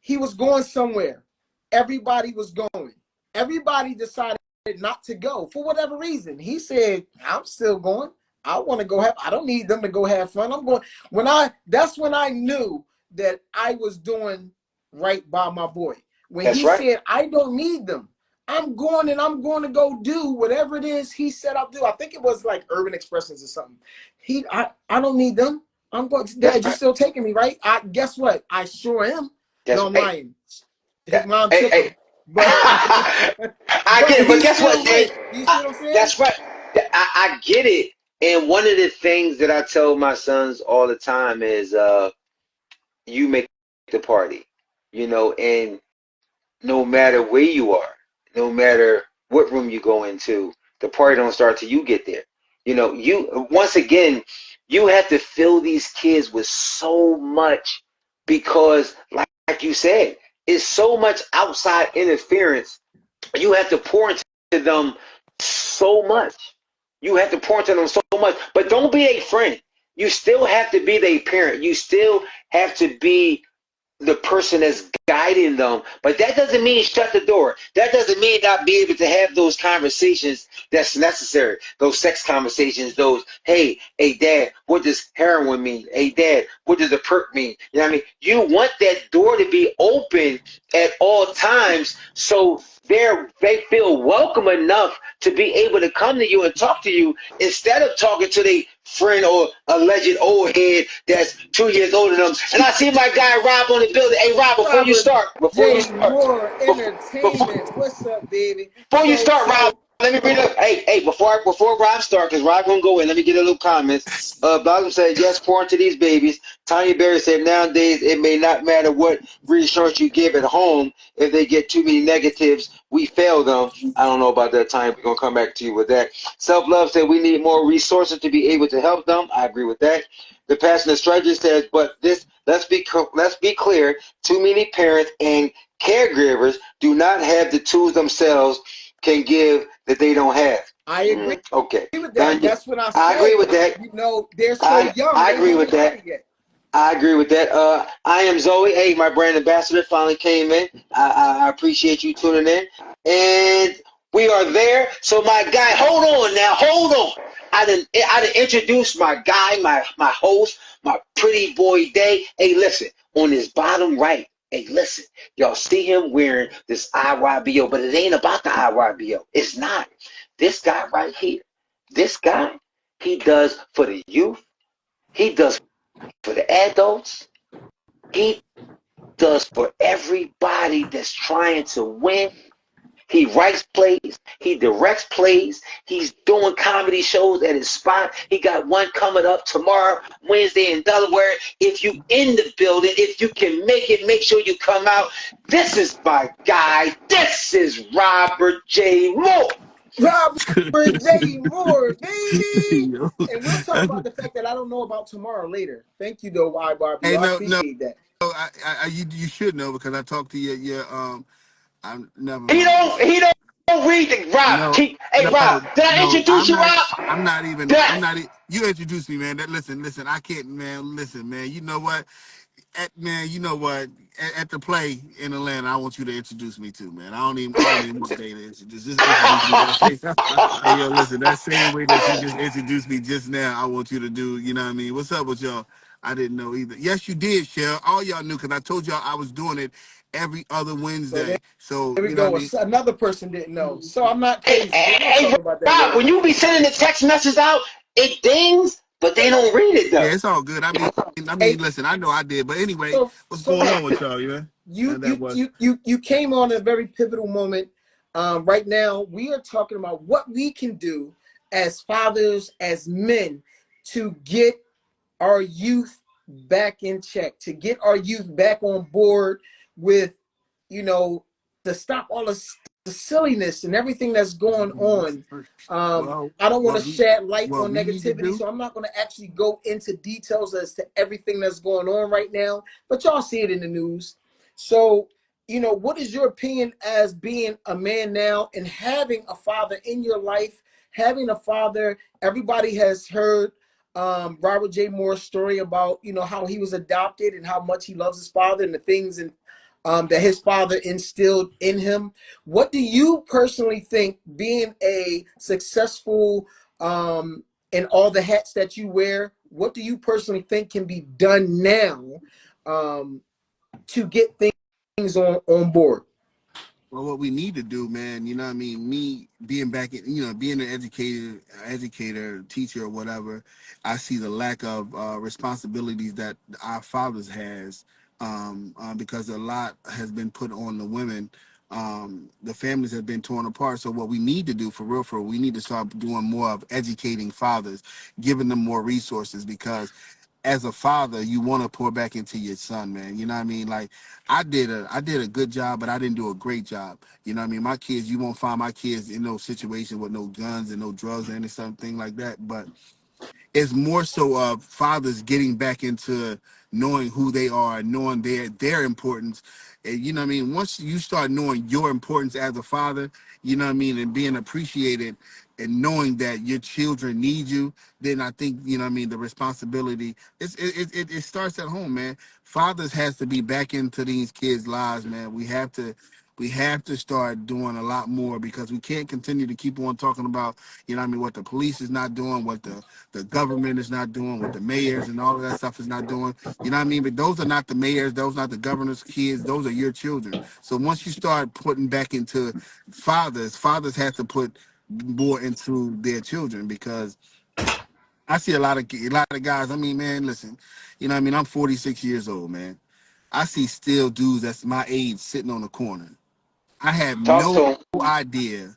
he was going somewhere. Everybody was going. Everybody decided not to go for whatever reason. He said, I'm still going. I want to go I don't need them to go have fun. I'm going. That's when I knew that I was doing right by my boy. When he said, I don't need them. I'm going to go do whatever it is he said I'll do. I think it was like Urban Expressions or something. I don't need them. I'm going. Dad, you're still taking me, right? Guess what? I sure am. No, I'm lying. His mom took him. But I get it. But guess what, Dad? You see what I'm saying? That's right. I get it. And one of the things that I tell my sons all the time is, you make the party, you know, and no matter where you are, no matter what room you go into, the party don't start till you get there. You know, once again, you have to fill these kids with so much because, like you said, it's so much outside interference. You have to pour into them so much. You have to pour into them so much. But don't be a friend. You still have to be their parent. You still have to be the person that's guiding them, but that doesn't mean shut the door. That doesn't mean not be able to have those conversations that's necessary. Those sex conversations, those, hey, dad, what does heroin mean? Hey, dad, what does a perk mean? You know what I mean? You want that door to be open at all times so they feel welcome enough to be able to come to you and talk to you instead of talking to their friend or alleged old head that's 2 years older than them. And I see my guy Rob on the building. Hey, Rob, before you start, more entertainment. What's up, baby? Before you start, Rob, let me read up. Hey, before Rob start, because Rob gonna go in. Let me get a little comments. Blossom said, yes, pour into these babies. Tanya Berry said, nowadays it may not matter what reassurance you give at home. If they get too many negatives, we fail them. I don't know about that, Tanya. We're gonna come back to you with that. Self Love said we need more resources to be able to help them. I agree with that. The passionate strategist says, but this let's be clear. Too many parents and caregivers do not have the tools themselves can give that they don't have. I agree. Okay. With that. That's what I said. I agree with that. You know, they're so young. I agree with that. I agree with that. I am Zoe. Hey, my brand ambassador finally came in. I appreciate you tuning in. And we are there. So my guy, hold on now. Hold on. I done introduced my guy, my host, my pretty boy Day. Hey, listen, on his bottom right. Hey, listen, y'all see him wearing this IYBO, but it ain't about the IYBO. It's not. This guy right here, this guy, he does for the youth. He does for the adults. He does for everybody that's trying to win. He writes plays. He directs plays. He's doing comedy shows at his spot. He got one coming up tomorrow, Wednesday in Delaware. If you in the building, if you can make it, make sure you come out. This is my guy. This is Robert J. Moore. Robert J. Moore, baby. And we'll talk about the fact that I don't know about tomorrow later. Thank you, though, YBarbie. I appreciate that. You should know because I talked to your I'm never He mind. don't. He don't read the Rob. No, Hey, Rob, no, did I no. introduce you, Rob? I'm not even. Did I? I'm not. You introduced me, man. Listen. I can't, man. Listen, man. You know what? Man, you know what? At the play in Atlanta, I want you to introduce me to, man. I don't even want Day to introduce. Just introduce me that same. Hey, yo, listen. That same way that you just introduced me just now, I want you to do. You know what I mean? What's up with y'all? I didn't know either. Yes, you did, Cheryl. All y'all knew because I told y'all I was doing it every other So Wednesday. So there we you know what I go. mean? Another person didn't know. So I'm not Hey, crazy, but we'll hey, talk about that Rob, later. when you be sending the text message out, it dings, but they don't read it Yeah, though. it's all good. Hey, Listen, I know I did, but anyway, what's so going on look, with y'all, yeah? you And that you was you you you came on a very pivotal moment. Right now, we are talking about what we can do as fathers, as men, to get our youth back in check, to get our youth back on board with, you know, to stop all the silliness and everything that's going on. I don't want what to shed light what on we need to negativity, do. so I'm not going to actually go into details as to everything that's going on right now, but y'all see it in the news. So, what is your opinion as being a man now and having a father in your life, having a father? Everybody has heard Robert J. Moore's story about, how he was adopted and how much he loves his father and the things that his father instilled in him. What do you personally think, being a successful in all the hats that you wear, what do you personally think can be done now um, to get things on board? Well, what we need to do, man, you know what I mean? Me being back in, being an educator, teacher or whatever, I see the lack of responsibilities that our fathers has because a lot has been put on the women. The families have been torn apart. So what we need to do for real, we need to start doing more of educating fathers, giving them more resources because as a father, you want to pour back into your son, man. You know what I mean? Like I did a good job, but I didn't do a great job. You know what I mean? My kids, you won't find my kids in no situation with no guns and no drugs or anything like that. But it's more so of fathers getting back into knowing who they are, knowing their importance. And you know what I mean? Once you start knowing your importance as a father, you know what I mean, and being appreciated and knowing that your children need you, then I think, you know what I mean, the responsibility it starts at home, man. Fathers has to be back into these kids' lives, man. We have to start doing a lot more because we can't continue to keep on talking about, you know what I mean, what the police is not doing, what the government is not doing, what the mayors and all of that stuff is not doing. You know what I mean? But those are not the mayors, those are not the governor's kids, those are your children. So once you start putting back into fathers have to put more into their children because I see a lot of guys. I mean, man, listen, you know what I mean? I'm 46 years old, man. I see still dudes that's my age sitting on the corner. I have Talk no to him. idea.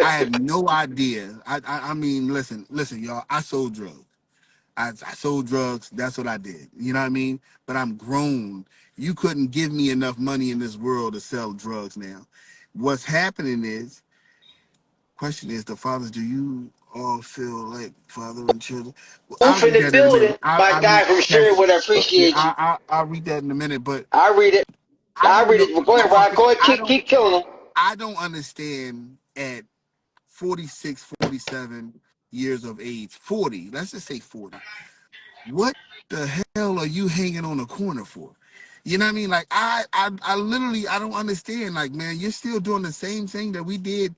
I have no idea. I mean, listen, y'all. I sold drugs. I sold drugs. That's what I did. You know what I mean? But I'm grown. You couldn't give me enough money in this world to sell drugs now. What's happening is, question is, the fathers, do you all feel like father and children? Well, I'll Roof in read the that in a minute. building. My I'll guy read from Pastor. Sherwood, I Yeah, appreciate you. I'll read that in a minute. But I read it. I I don't read know. it. Go ahead, Rob. Go ahead. Keep killing them. I don't understand at 46, 47 years of age, 40, let's just say 40. What the hell are you hanging on the corner for? You know what I mean? Like I literally I don't understand. Like, man, you're still doing the same thing that we did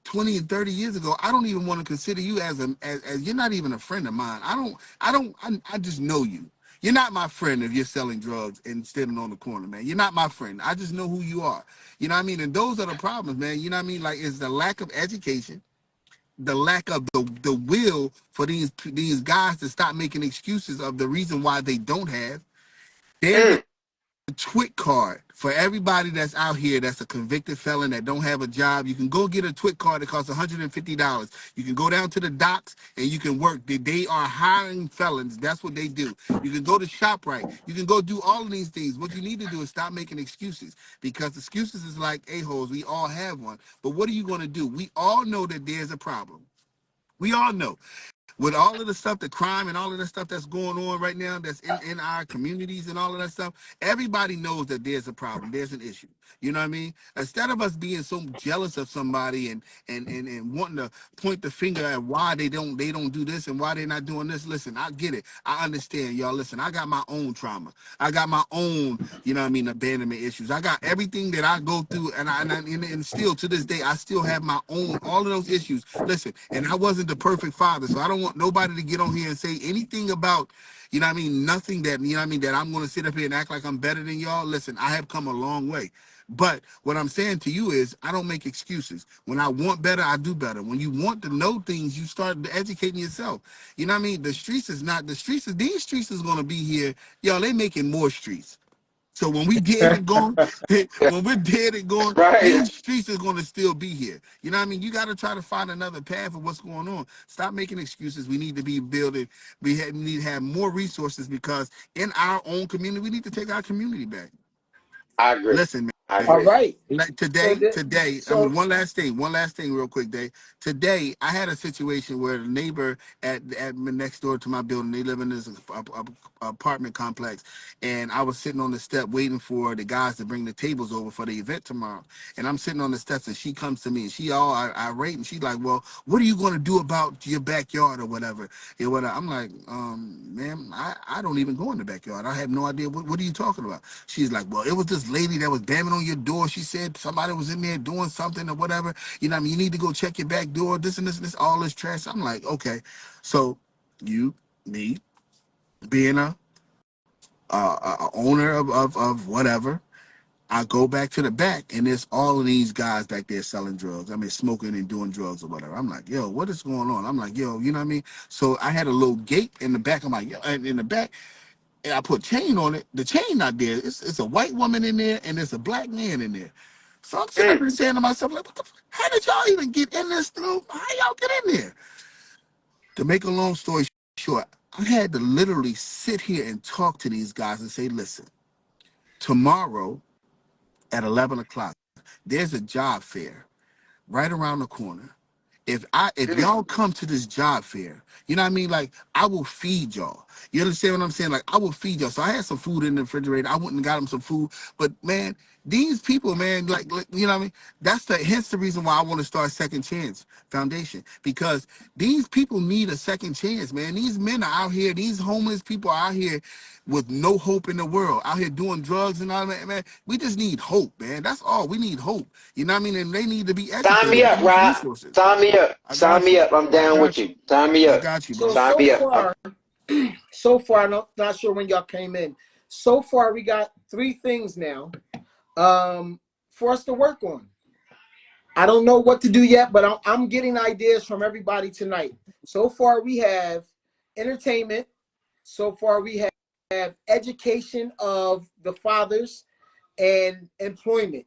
20 and 30 years ago. I don't even want to consider you as you're not even a friend of mine. I just know you. You're not my friend if you're selling drugs and standing on the corner, man. You're not my friend. I just know who you are. You know what I mean? And those are the problems, man. You know what I mean? Like, it's the lack of education, the lack of the will for these guys to stop making excuses of the reason why they don't have. There's a Mm. TWIC card for everybody that's out here that's a convicted felon that don't have a job. You can go get a TWIC card that costs $150. You can go down to the docks and you can work. They are hiring felons. That's what they do. You can go to ShopRite. You can go do all of these things. What you need to do is stop making excuses because excuses is like a-holes. We all have one. But what are you going to do? We all know that there's a problem. We all know. with all of the stuff, the crime and all of the stuff that's going on right now, that's in our communities and all of that stuff, everybody knows that there's a problem, there's an issue. You know what I mean? Instead of us being so jealous of somebody and wanting to point the finger at why they don't do this and why they're not doing this. Listen, I get it. I understand, y'all. Listen, I got my own trauma. I got my own, you know what I mean, abandonment issues. I got everything that I go through, and still to this day, I still have my own, all of those issues. Listen, and I wasn't the perfect father, so I don't want nobody to get on here and say anything about, you know what I mean, nothing that, you know what I mean, that I'm going to sit up here and act like I'm better than y'all. Listen, I have come a long way. But what I'm saying to you is I don't make excuses. When I want better, I do better. When you want to know things, you start educating yourself. You know what I mean? The streets is not, the streets is, these streets is going to be here. Y'all, they making more streets. So when we dead and gone, when we're dead and gone, Right. these streets is going to still be here. You know what I mean? You got to try to find another path of what's going on. Stop making excuses. We need to be building. We need to have more resources because in our own community, we need to take our community back. I agree. Listen, I man. All agree. right. Like So today, I mean, one last thing, real quick, Dave. Today, I had a situation where the neighbor at next door to my building, they live in this apartment complex, and I was sitting on the step waiting for the guys to bring the tables over for the event tomorrow. And I'm sitting on the steps, and she comes to me, and she all irate, and she's like, "Well, what are you going to do about your backyard or whatever?" And what I'm like, "Ma'am, I don't even go in the backyard. I have no idea what are you talking about." She's like, "Well, it was this lady that was banging on your door. She said somebody was in there doing something or whatever. You know what I mean? You need to go check your back door, this and this and this, all this trash." I'm like, okay. So me, being a owner of whatever, I go back to the back and there's all of these guys back there selling drugs. I mean, smoking and doing drugs or whatever. I'm like, yo, what is going on? I'm like, yo, you know what I mean? So I had a little gate in the back. I'm like, yo, and in the back, and I put chain on it. The chain not there. It's a white woman in there and there's a black man in there. So I'm sitting there saying to myself, like, what the how did y'all even get in this thing? How y'all get in there? To make a long story short, I had to literally sit here and talk to these guys and say, listen, tomorrow at 11 o'clock, there's a job fair right around the corner. If y'all come to this job fair, you know what I mean? Like, I will feed y'all. You understand what I'm saying? Like, I will feed y'all. So I had some food in the refrigerator. I went and got them some food. But man, these people, man, like you know what I mean? Hence the reason why I want to start Second Chance Foundation. Because these people need a second chance, man. These men are out here, these homeless people are out here with no hope in the world, out here doing drugs and all that, man. We just need hope, man. That's all. We need hope. You know what I mean? And they need to be Sign educated me and up, use Rob. resources. Sign me up. I Sign got me you. up. I'm I down with got you. you. Sign me I up. got you, so bro. Sign so me up. far, so far, I'm not sure when y'all came in. So far, we got 3 things now for us to work on. I don't know what to do yet, but I'm getting ideas from everybody tonight. So far, we have entertainment. So far, we have education of the fathers and employment.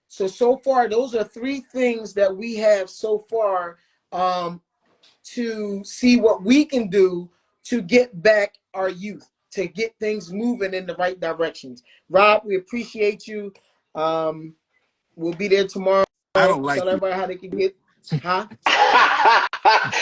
So far, those are 3 things that we have so far to see what we can do to get back our youth, to get things moving in the right directions. Rob, we appreciate you. We'll be there tomorrow. I don't Tell like you. everybody how they can get, huh?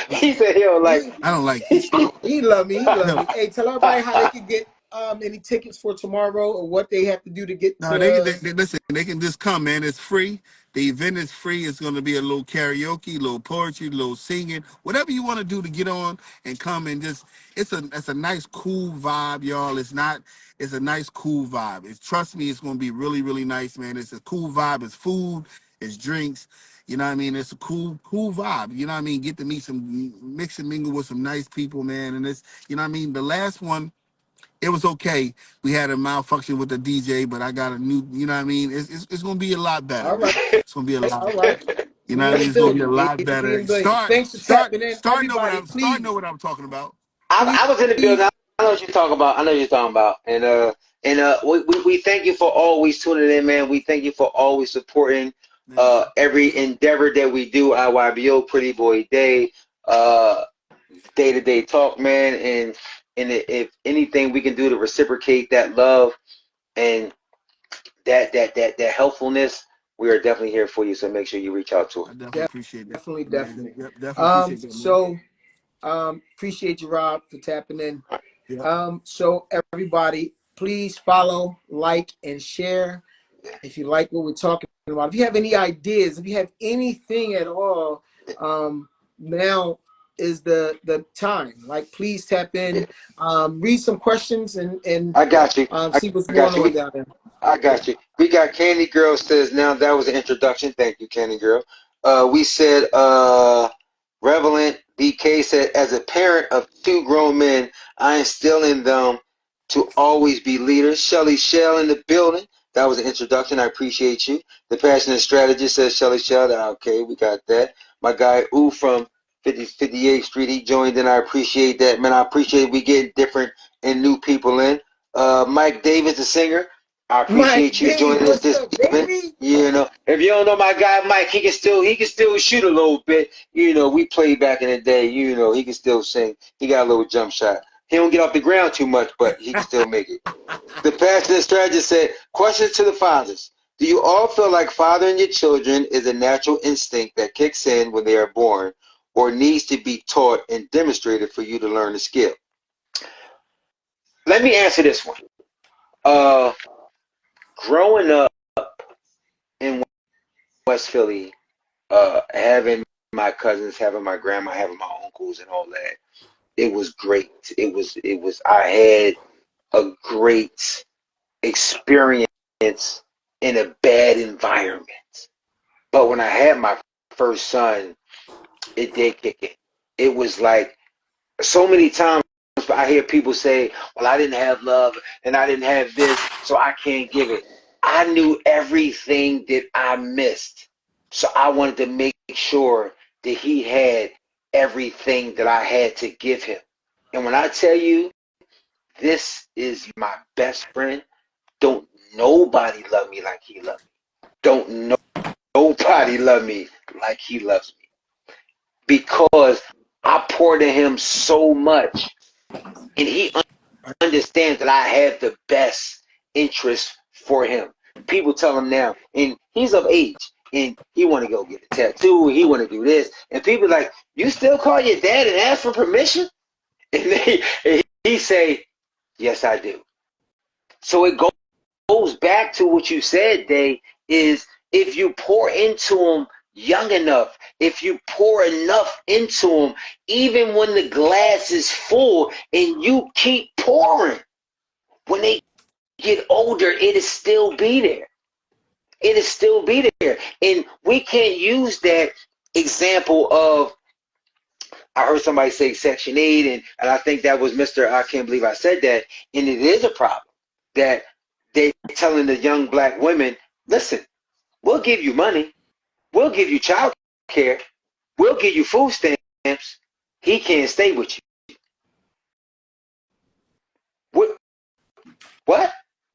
He said he don't like He, I don't like you. he love me. He love No, me. Hey, tell everybody how they can get any tickets for tomorrow or what they have to do to get no, to. they listen. They can just come, man. It's free. The event is free. It's going to be a little karaoke, a little poetry, a little singing, whatever you want to do to get on and come and just. It's a nice, cool vibe, y'all. It's not. It's a nice, cool vibe. Trust me, it's going to be really, really nice, man. It's a cool vibe. It's food. It's drinks. You know what I mean? It's a cool vibe. You know what I mean? Get to meet some, mix and mingle with some nice people, man. And it's, you know what I mean? The last one, it was okay. We had a malfunction with the DJ, but I got a new, you know what I mean? It's going to be a lot better, All man. right, It's going to be a lot all better. right. You know We what I in mean? the It's going to be a building. lot We in better. the building. Thanks for tapping in, Know what everybody. I'm know Please, what I'm talking about. please. I was in the building. I know what you're talking about. I know what you're talking about. And we thank you for always tuning in, man. We thank you for always supporting Man, every endeavor that we do. IYBO, Pretty Boy Day, Day2Day Talk, man. And if anything we can do to reciprocate that love and that helpfulness, we are definitely here for you. So make sure you reach out to us. I definitely appreciate that, Definitely, man. definitely. Yep, definitely appreciate that, man. So Appreciate you, Rob, for tapping in. Yeah. So everybody, please follow, like, and share. If you like what we're talking about, if you have any ideas, if you have anything at all, now is the time. Like, please tap in, read some questions, and I got you. see what's I going got you. on down there. I got you. We got Candy Girl says now that was an introduction. Thank you, Candy Girl. We said Revelant DK said as a parent of two grown men, I instill in them to always be leaders. Shelly Shell in the building. That was an introduction. I appreciate you. The passionate strategist says Shelly Shell. Okay, we got that. My guy Ooh from 58th Street, he joined in. I appreciate that, man. I appreciate we getting different and new people in. Mike Davis, the singer. I Mike appreciate you D, joining us what's this up, evening. baby? You know, if you don't know my guy Mike, he can still shoot a little bit. You know, we played back in the day. You know, he can still sing. He got a little jump shot. He don't get off the ground too much, but he can still make it. The passionate strategist said, questions to the fathers. Do you all feel like fathering your children is a natural instinct that kicks in when they are born or needs to be taught and demonstrated for you to learn the skill? Let me answer this one. Growing up in West Philly, having my cousins, having my grandma, having my uncles and all that, it was great. It was I had a great experience in a bad environment. But when I had my first son, it did kick in. It was like so many times I hear people say, well, I didn't have love and I didn't have this, so I can't give it. I knew everything that I missed. So I wanted to make sure that he had everything that I had to give him. And when I tell you, this is my best friend, don't nobody love me like he loved me. Don't nobody love me like he loves me. Because I pour to him so much and he understands that I have the best interest for him. People tell him now, and he's of age, and he want to go get a tattoo, he want to do this, and people like, you still call your dad and ask for permission? And he say, yes, I do. So it goes back to what you said, Day, is if you pour into him young enough, if you pour enough into him, even when the glass is full and you keep pouring, when they get older, it'll still be there. It'll still be there. And we can't use that example of, I heard somebody say Section 8, and I think that was Mr. I can't believe I said that. And it is a problem that they're telling the young black women, listen, we'll give you money. We'll give you child care. We'll give you food stamps. He can't stay with you. What? What?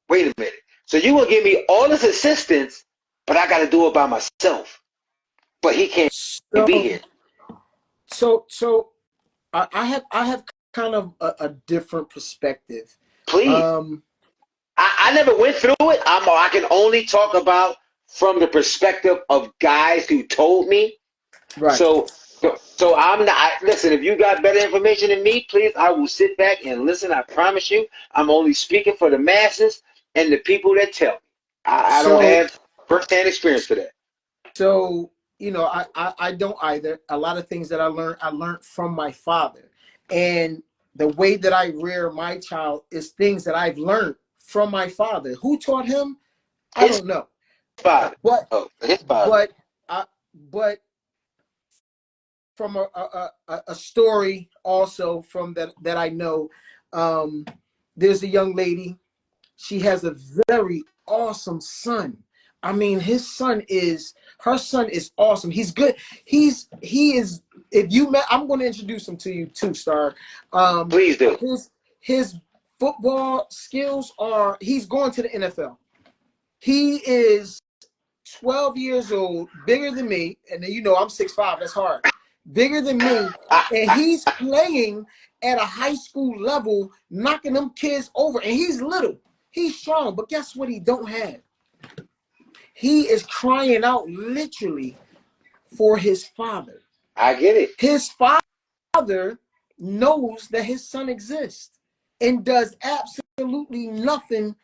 Wait a minute. So you will give me all this assistance, but I got to do it by myself. But he can't be So, here. so I have kind of a different perspective. Please. Um, I never went through it. I can only talk about from the perspective of guys who told me. right. So I'm not. Listen, if you got better information than me, please, I will sit back and listen. I promise you, I'm only speaking for the masses and the people that tell me. I don't So, have firsthand experience for that. so I don't either. A lot of things that I learned from my father, and the way that I rear my child is things that I've learned from my father. Who taught him? I His don't know. father. But Oh, his father. but I but from a story also from that I know, there's a young lady. She has a very awesome son. I mean, her son is awesome. He's good. He is. If you met, I'm going to introduce him to you too, Star. Please do. His football skills are. He's going to the NFL. He is 12 years old, bigger than me, and then I'm 6'5". That's hard. Bigger than me, and he's playing at a high school level, knocking them kids over. And he's little, he's strong, but guess what? He don't have. He is crying out literally for his father. I get it. His father knows that his son exists and does absolutely nothing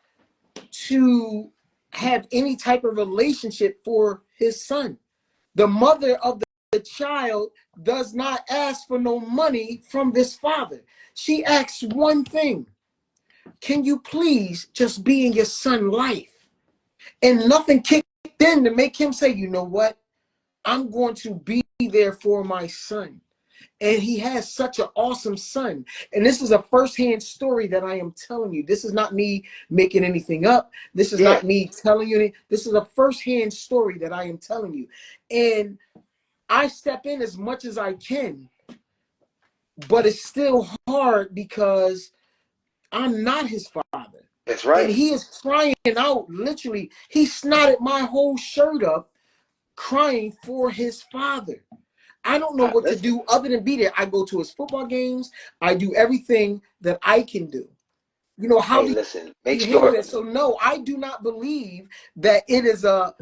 to have any type of relationship for his son. The mother of the child does not ask for no money from this father. She asks one thing: can you please just be in your son's life? And nothing kicked in to make him say, you know what? I'm going to be there for my son. And he has such an awesome son. And this is a firsthand story that I am telling you. This is not me making anything up. This is not me telling you. This is a firsthand story that I am telling you. And I step in as much as I can, but it's still hard because I'm not his father. That's right. And he is crying out, literally. He snotted my whole shirt up, crying for his father. I don't know what to do other than be there. I go to his football games. I do everything that I can do. You know, how do make you sure handle that? So no, I do not believe that it is a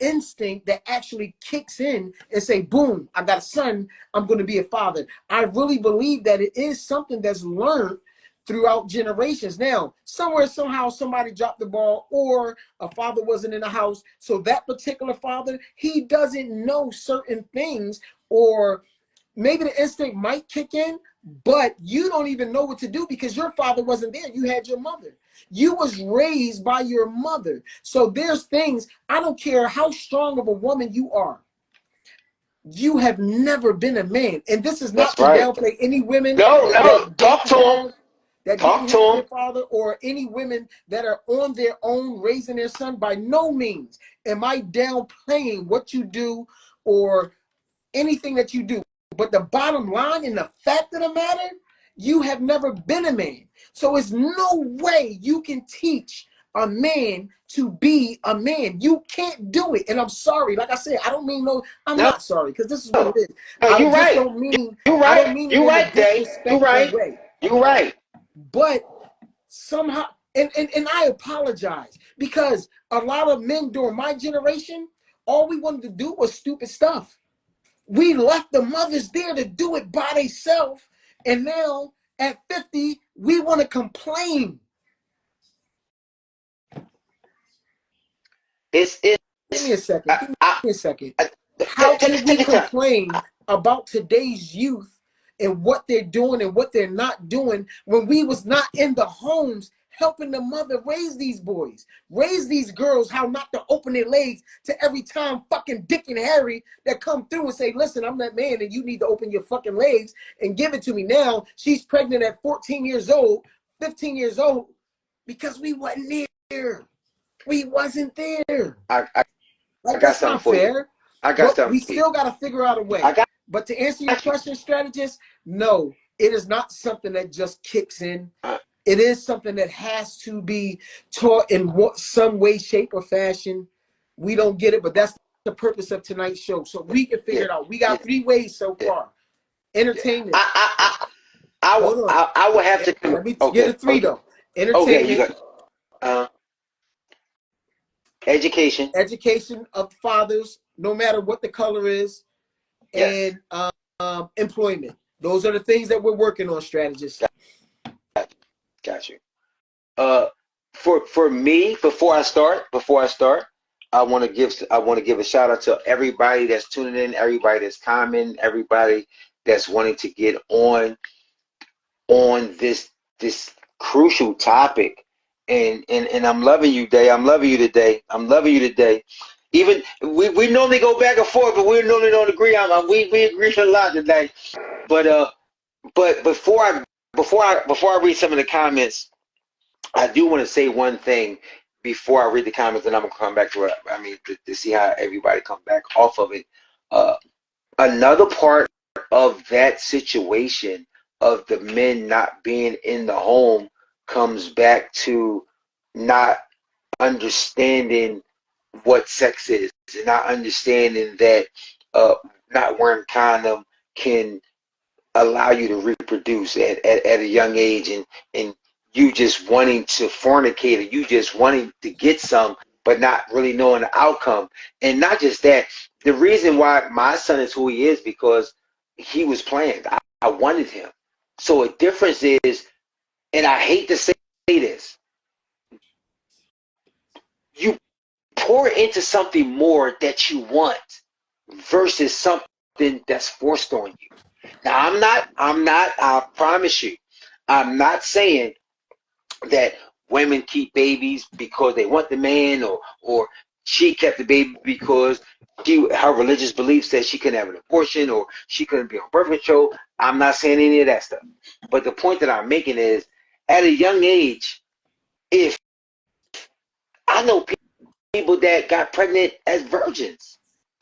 instinct that actually kicks in and say, boom, I got a son, I'm going to be a father. I really believe that it is something that's learned throughout generations. Now, somewhere, somehow, somebody dropped the ball, or a father wasn't in the house. So that particular father, he doesn't know certain things, or maybe the instinct might kick in, but you don't even know what to do because your father wasn't there. You had your mother. You was raised by your mother. So there's things, I don't care how strong of a woman you are. You have never been a man. And this is not to downplay any women that talk to him. That didn't have their father, or any women that are on their own raising their son. By no means am I downplaying what you do or anything that you do. But the bottom line and the fact of the matter, you have never been a man. So it's no way you can teach a man to be a man. You can't do it. And I'm sorry. Like I said, I don't mean I'm not sorry, because this is what it is. I just don't mean, I don't mean it in a disrespectful way. You're right. But somehow, and I apologize, because a lot of men during my generation, all we wanted to do was stupid stuff. We left the mothers there to do it by themselves, and now at 50, we want to complain. Give me a second. Give me a second. How can we complain about today's youth and what they're doing and what they're not doing when we was not in the homes helping the mother raise these boys, raise these girls, how not to open their legs to every time fucking Dick and Harry that come through and say, listen, I'm that man and you need to open your fucking legs and give it to me. Now she's pregnant at 14 years old, 15 years old, because we wasn't there. We wasn't there. I that's not fair. We still got to figure out a way. But to answer your question, strategist, no, it is not something that just kicks in. It is something that has to be taught in some way, shape, or fashion. We don't get it, but that's the purpose of tonight's show. So we can figure it out. We got 3 ways so far. Entertainment. I will have to. Let me get a 3 though. Entertainment. Education. Education of fathers, no matter what the color is, and employment. Those are the things that we're working on, strategists. Got you. For me, before I start, I want to give a shout out to everybody that's tuning in, everybody that's commenting, everybody that's wanting to get on this crucial topic. And I'm loving you, Day. I'm loving you today. Even we normally go back and forth, but we normally don't agree on. We agree a lot today. But before I read some of the comments, I do want to say one thing before I read the comments, and I'm gonna come back to it. I mean, to see how everybody come back off of it. Another part of that situation of the men not being in the home comes back to not understanding what sex is, and not understanding that not wearing condom can allow you to reproduce at a young age, and you just wanting to fornicate, or you just wanting to get some, but not really knowing the outcome. And not just that, the reason why my son is who he is, because he was planned. wanted him. So a difference is, and I hate to say this, you pour into something more that you want versus something that's forced on you. Now, I promise you, I'm not saying that women keep babies because they want the man, or she kept the baby because her religious belief says she couldn't have an abortion or she couldn't be on birth control. I'm not saying any of that stuff. But the point that I'm making is, at a young age, if I know people that got pregnant as virgins,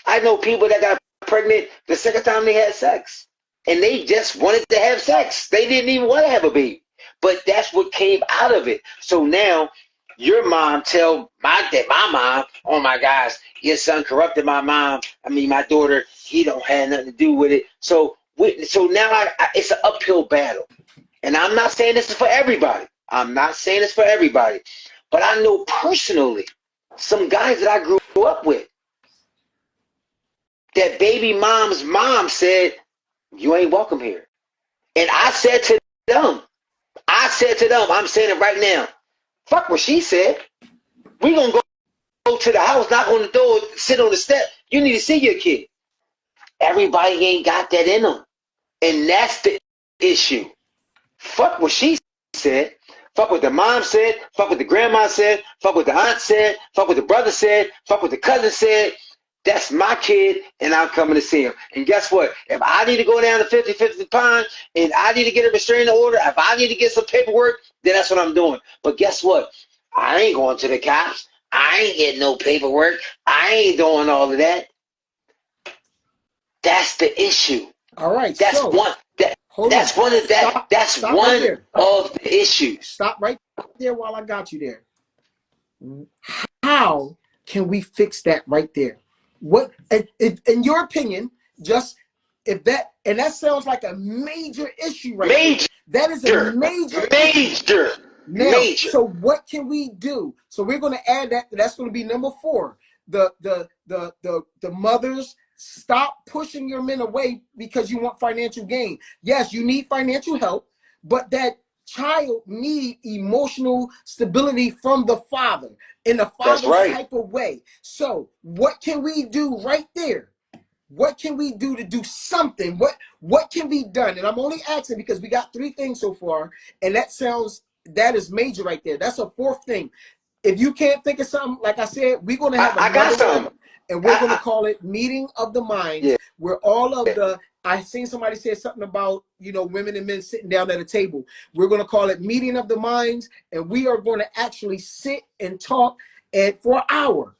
I know people that got pregnant the second time they had sex, and they just wanted to have sex. They didn't even want to have a baby, but that's what came out of it. So now your mom tell my mom, oh my gosh, your son corrupted my daughter. He don't have nothing to do with it. So now it's an uphill battle. And I'm not saying this is for everybody. I'm not saying it's for everybody. But I know personally some guys that I grew up with that baby mom's mom said, you ain't welcome here. And I said to them, I'm saying it right now, fuck what she said. We gonna go to the house, knock on the door, sit on the step. You need to see your kid. Everybody ain't got that in them. And that's the issue. Fuck what she said. Fuck what the mom said. Fuck what the grandma said. Fuck what the aunt said. Fuck what the brother said. Fuck what the cousin said. That's my kid, and I'm coming to see him. And guess what? If I need to go down to 50-50 pond and I need to get a restraining order, if I need to get some paperwork, then that's what I'm doing. But guess what? I ain't going to the cops. I ain't getting no paperwork. I ain't doing all of that. That's the issue. All right. That's so, one. That's one of that. That's stop one right of the issues. Stop right there while I got you there. How can we fix that right there? What, in your opinion, just if that, and that sounds like a major issue right Major. there. That is a major issue. Now, so what can we do? So we're going to add that. That's going to be number 4. The mothers, stop pushing your men away because you want financial gain. Yes, you need financial help, but that child need emotional stability from the father in the father's type of way. So what can we do right there? What can we do to do something? What can be done? And I'm only asking because we got 3 things so far, and that is major right there. That's a 4th thing. If you can't think of something, like I said, we're going to have another one, and we're going to call it Meeting of the Minds, where all of the, I seen somebody say something about, women and men sitting down at a table. We're going to call it Meeting of the Minds, and we are going to actually sit and talk for an hour,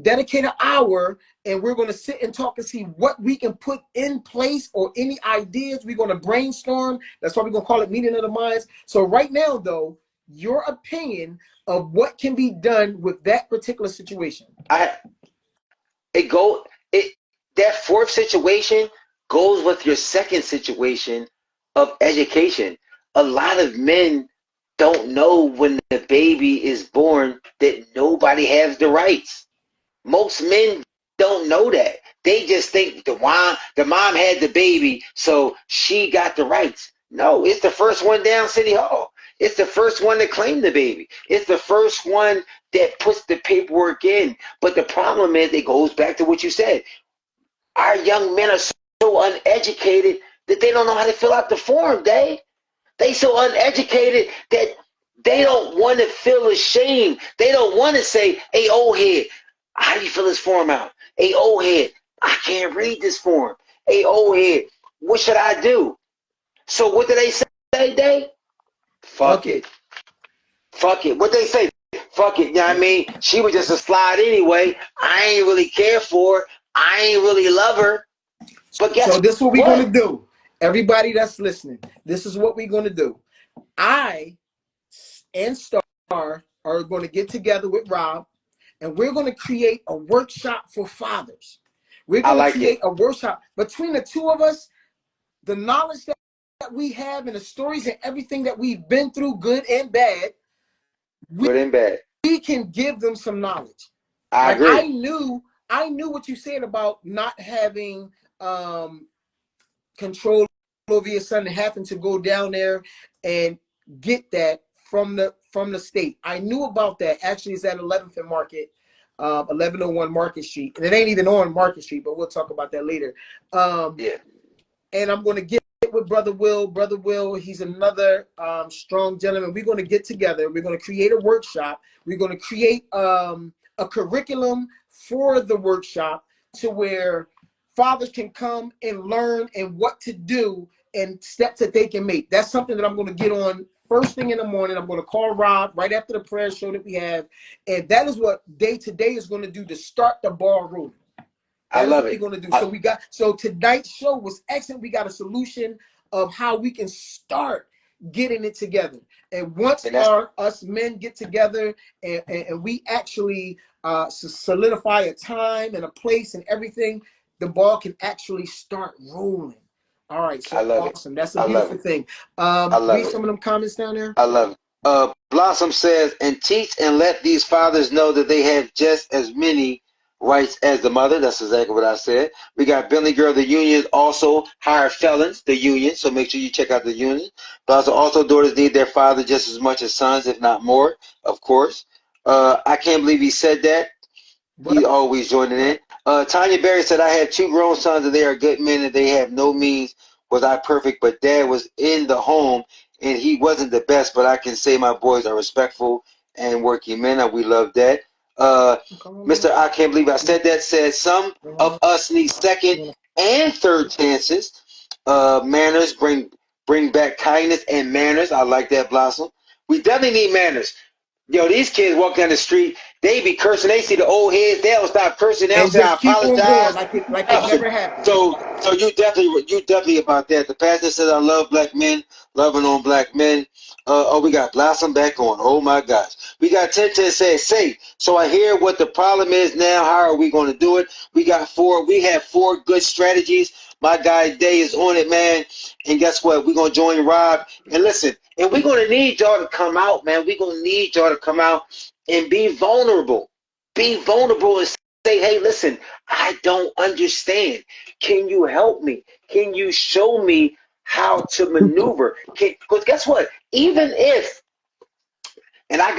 dedicate an hour, and we're going to sit and talk and see what we can put in place or any ideas. We're going to brainstorm. That's why we're going to call it Meeting of the Minds. So right now, though, your opinion of what can be done with that particular situation. That 4th situation goes with your 2nd situation of education. A lot of men don't know when the baby is born that nobody has the rights. Most men don't know that. They just think the mom had the baby, so she got the rights. No, it's the first one down City Hall. It's the first one to claim the baby. It's the first one that puts the paperwork in. But the problem is, it goes back to what you said. Our young men are so uneducated that they don't know how to fill out the form, They so uneducated that they don't want to feel ashamed. They don't want to say, hey, old head, how do you fill this form out? Hey, old head, I can't read this form. Hey, old head, what should I do? So what do they say, Day? Fuck it. Fuck it. What they say? Fuck it. You know what I mean? She was just a slide anyway. I ain't really care for her. I ain't really love her. But guess so this is what we're going to do. Everybody that's listening, this is what we're going to do. I and Star are going to get together with Rob, and we're going to create a workshop for fathers. We're going to create a workshop between the 2 of us. The knowledge that we have and the stories and everything that we've been through, good and bad, we can give them some knowledge. I agree. I knew what you said about not having control over your son and having to go down there and get that from the state. I knew about that. Actually, it's at 11th and Market, 1101 Market Street, and it ain't even on Market Street, but we'll talk about that later. Yeah. And I'm going to get with Brother Will. Brother Will, he's another strong gentleman. We're going to get together. We're going to create a workshop. We're going to create a curriculum for the workshop to where fathers can come and learn and what to do and steps that they can make. That's something that I'm going to get on first thing in the morning. I'm going to call Rob right after the prayer show that we have. And that is what Day2Day is going to do to start the ball rolling. I That is love what it. we're going to do. So tonight's show was excellent. We got a solution of how we can start getting it together. And once us men get together and we actually solidify a time and a place and everything, the ball can actually start rolling. All right, so I love awesome. it. That's a I love beautiful it. thing. I love Read it. some of them comments down there. I love it. Blossom says, and teach and let these fathers know that they have just as many rights as the mother. That's exactly what I said. We got Bentley Girl, the union also hire felons, the union, so make sure you check out the union. Blossom, also daughters need their father just as much as sons, if not more, of course. I can't believe he said that. He always joining in. Tanya Berry said, I have two grown sons and they are good men and they have no means. Was I perfect? But dad was in the home and he wasn't the best, but I can say my boys are respectful and working men, and we love that. Mr. I can't believe I said that said some of us need second and third chances. Manners bring back kindness and manners. I like that, Blossom. We definitely need manners. Yo, these kids walk down the street, they be cursing. They see the old heads, they'll stop cursing. They'll And say, "I just keep on going apologize." like it Listen, never happened. so you definitely about that. The pastor says, "I love black men, loving on black men." We got Blossom back on. Oh my gosh, we got 1010 says, "Say." So I hear what the problem is now. How are we going to do it? We have four good strategies. My guy Day is on it, man. And guess what? We're gonna join Rob. And listen, and we're gonna need y'all to come out, man. We're gonna need y'all to come out and be vulnerable. Be vulnerable and say, hey, listen, I don't understand. Can you help me? Can you show me how to maneuver? Because guess what? Even if, and I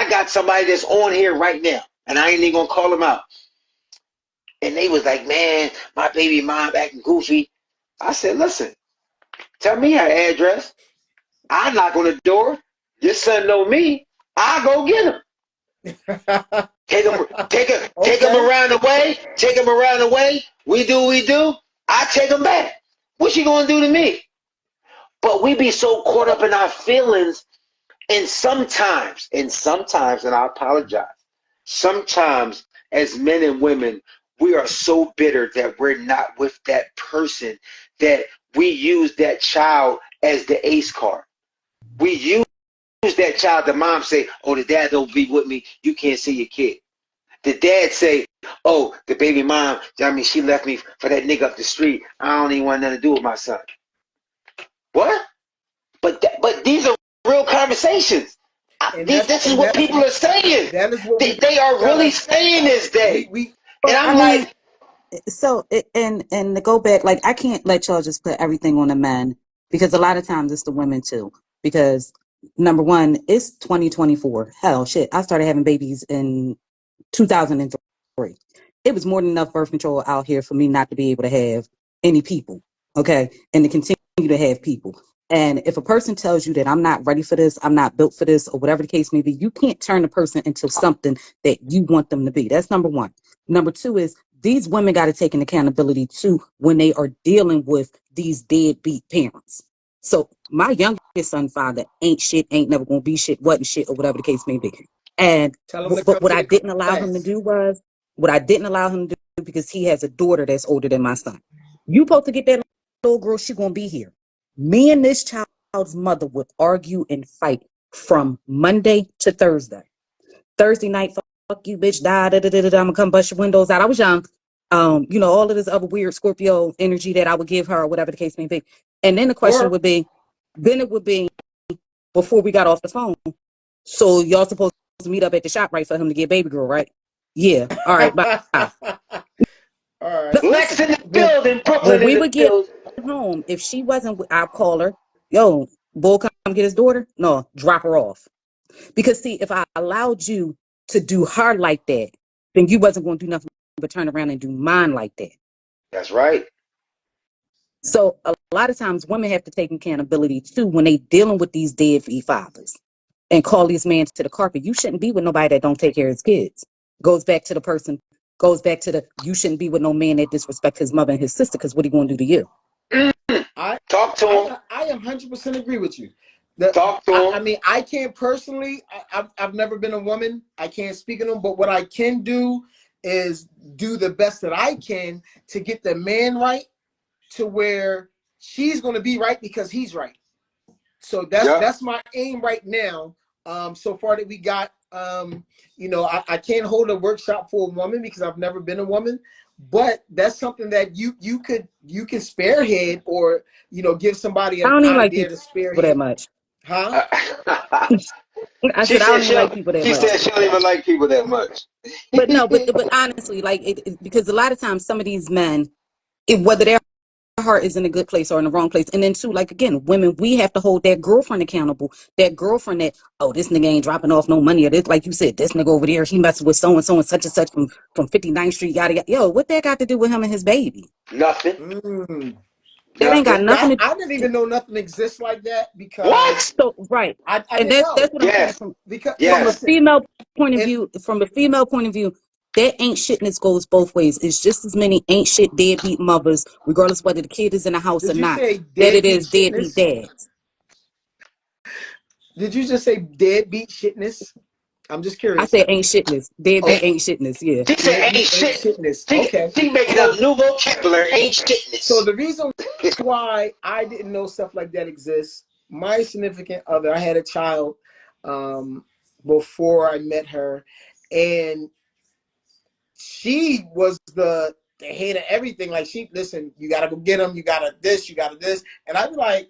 got somebody that's on here right now, and I ain't even gonna call them out. And they was like, man, my baby mom acting goofy. I said, listen, tell me her address. I knock on the door. Your son know me. I go get him. Take him around the way. Take him around the way. We do. I take him back. What you gonna do to me? But we be so caught up in our feelings, and sometimes, and I apologize. Sometimes, as men and women, we are so bitter that we're not with that person that we use that child as the ace card. We use that child. The mom say, "Oh, the dad don't be with me. You can't see your kid." The dad say, "Oh, the baby mom, I mean, she left me for that nigga up the street. I don't even want nothing to do with my son." What? But these are real conversations. This is what people are saying. That is what They are really saying this day. And I'm like, so and to go back, like, I can't let y'all just put everything on the men, because a lot of times it's the women too. Because number one, it's 2024. Hell, shit, I started having babies in 2003. It was more than enough birth control out here for me not to be able to have any people, okay, and to continue to have people. And if a person tells you that I'm not ready for this, I'm not built for this, or whatever the case may be, you can't turn the person into something that you want them to be. That's number one. Number two is, these women got to take an accountability too when they are dealing with these deadbeat parents. So my youngest son father ain't shit, ain't never gonna be shit, wasn't shit, or whatever the case may be. And but what I didn't allow him to do was, because he has a daughter that's older than my son. You supposed to get that little girl, she gonna be here. Me and this child's mother would argue and fight from Monday to Thursday. Thursday night, fuck you, bitch, I'm gonna come bust your windows out. I was young. All of this other weird Scorpio energy that I would give her, or whatever the case may be. And then the question would be, before we got off the phone, so y'all supposed to meet up at the shop, right, for him to get baby girl, right? Yeah. All right, bye. All right. Lex in the building, Brooklyn in the building. home, if she wasn't, I'll call her, yo, Bull, come get his daughter. No, drop her off. Because see, if I allowed you to do her like that, then you wasn't going to do nothing but turn around and do mine like that. That's right. So a lot of times women have to take accountability too when they dealing with these deadbeat fathers and call these men to the carpet. You shouldn't be with nobody that don't take care of his kids. Goes back to the person, goes back to the, you shouldn't be with no man that disrespect his mother and his sister, because what he going to do to you? Talk to him. I 100% agree with you. Talk to him. I mean, I can't personally. I've never been a woman. I can't speak on them. But what I can do is do the best that I can to get the man right, to where she's going to be right because he's right. So that's my aim right now. So far that we got, I can't hold a workshop for a woman because I've never been a woman, but that's something that you can spearhead, or give somebody I an don't even like idea to people that spearhead. much. Huh? I said I don't even like people that She much. said she don't even like people that much. But no, but honestly, like because a lot of times some of these men, whether their heart is in a good place or in the wrong place, and then too, like again, women, we have to hold that girlfriend accountable. That girlfriend that, oh, this nigga ain't dropping off no money, or this, like you said, this nigga over there, he messing with so and such and such from 59th Street, yada yada. Yo, what that got to do with him and his baby? Nothing. That ain't got Nothing. nothing I to didn't even know nothing exists like that, because What? so right. I And didn't that's know, what I'm saying Yes. because from a Yes. listen, female point of and view, that ain't shitness goes both ways. It's just as many ain't shit deadbeat mothers, regardless whether the kid is in the house or did you not, say that it deadbeat is deadbeat shitness? dads. Did you just say deadbeat shitness? I'm just I curious. said ain't shitness. Deadbeat Ain't, ain't shitness. Yeah. she said ain't Deadbeat ain't shit. shitness. She Okay. she making So up new vocabulary. Ain't so shitness. the reason why I didn't know stuff like that exists, my significant other, I had a child before I met her, and she was the head of everything. Like, she, listen, you gotta go get him, you gotta this, you gotta this. And I'd be like,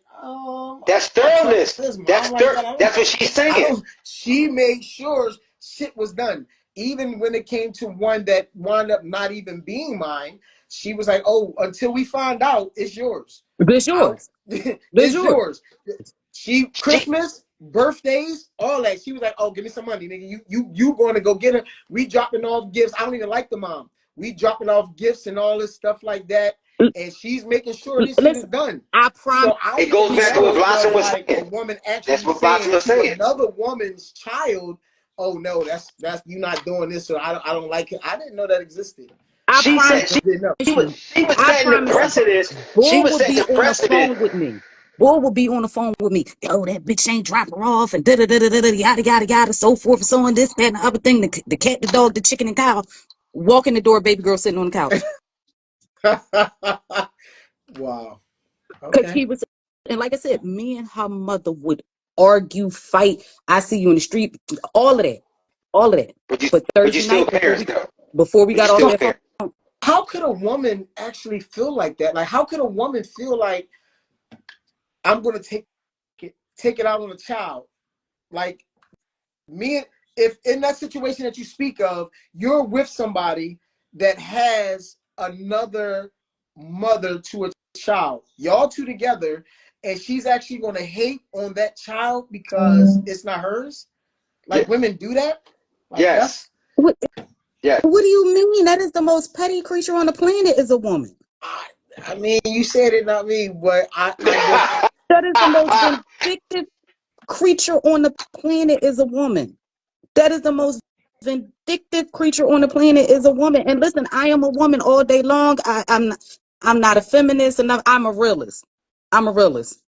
That's I trust thoroughness. this mom like that. That's what she's saying. She made sure shit was done. Even when it came to one that wound up not even being mine, she was like, oh, until we find out, it's yours. This I, yours. This it's yours. yours. She, She Christmas, birthdays, all that. She was like, "Oh, give me some money, nigga. You going to go get her? We dropping off gifts. I don't even like the mom. We dropping off gifts and all this stuff like that, and she's making sure this shit is Listen, done." I So I it goes didn't promise back to you. what know it Blossom was was like a saying. woman That's actually what Blossom saying was to saying. another woman's child, "Oh no, that's you not doing this, or I don't like it." I didn't know that existed. I She I promise said just didn't know. you. she was I setting the promise you. precedence. She Bull was will setting be the on the precedent. phone with me. Bull will be on the phone with me. Yo, that bitch ain't drop her off and da da da da da yada yada yada, so forth and so on, this, that, and the other thing. The cat, the dog, the chicken, and cow. Walk in the door, baby girl sitting on the couch. Wow. Because Okay. he was, and like I said, me and her mother would argue, fight. I see you in the street, all of that, all of that. But But you Thursday still night parents though. before we But you got off still So that phone, parents. how could a woman actually feel like that? Like, how could a woman feel like, I'm going to take it out on a child? Like, me, if in that situation that you speak of, you're with somebody that has another mother to a child, y'all two together, and she's actually going to hate on that child because it's not hers. Yeah. Like, women do that. Like, Yes. that's, what, Yes. what do you mean? That is the most petty creature on the planet, is a woman. I mean, you said it, not me, but I just, That is the most vindictive creature on the planet, is a woman. That is the most vindictive creature on the planet, is a woman. And listen, I am a woman all day long. I'm not a feminist, and I'm a realist. I'm a realist.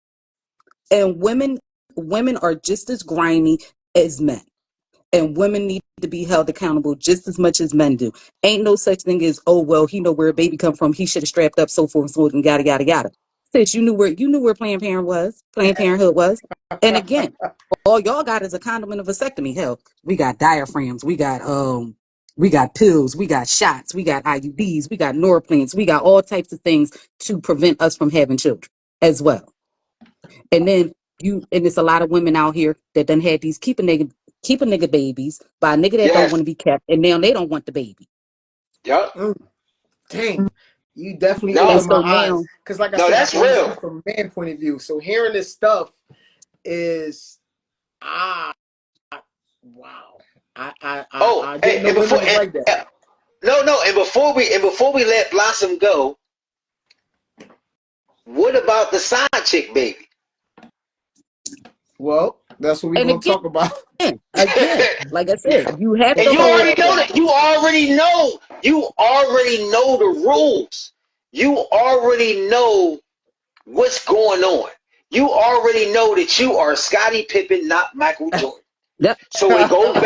And women are just as grimy as men. And women need to be held accountable just as much as men do. Ain't no such thing as, oh well, he know where a baby come from, he should have strapped up, so forth and so on, and yada yada yada. Sis, you knew where Planned Parenthood was. And again, all y'all got is a condom and a vasectomy. Hell, we got diaphragms, we got pills, we got shots, we got IUDs, we got Norplans, we got all types of things to prevent us from having children as well. And then and it's a lot of women out here that done had these keep a nigga babies by a nigga that don't want Yes. to be kept, and now they don't want the baby. Yup. dang. You definitely No, And opened my so eyes. now, Because like I no, said, I that's only real. speak from a man point of view. So hearing this stuff is ah wow. Oh, I didn't hey, know and women before was like that. no, and before we let Blossom go, what about the side chick baby? Well, that's what we're and gonna talk about. again, like I said, you have And to you hold. already know that. You already know. You already know the rules. You already know what's going on. You already know that you are Scottie Pippen, not Michael Jordan. Yep. So it goes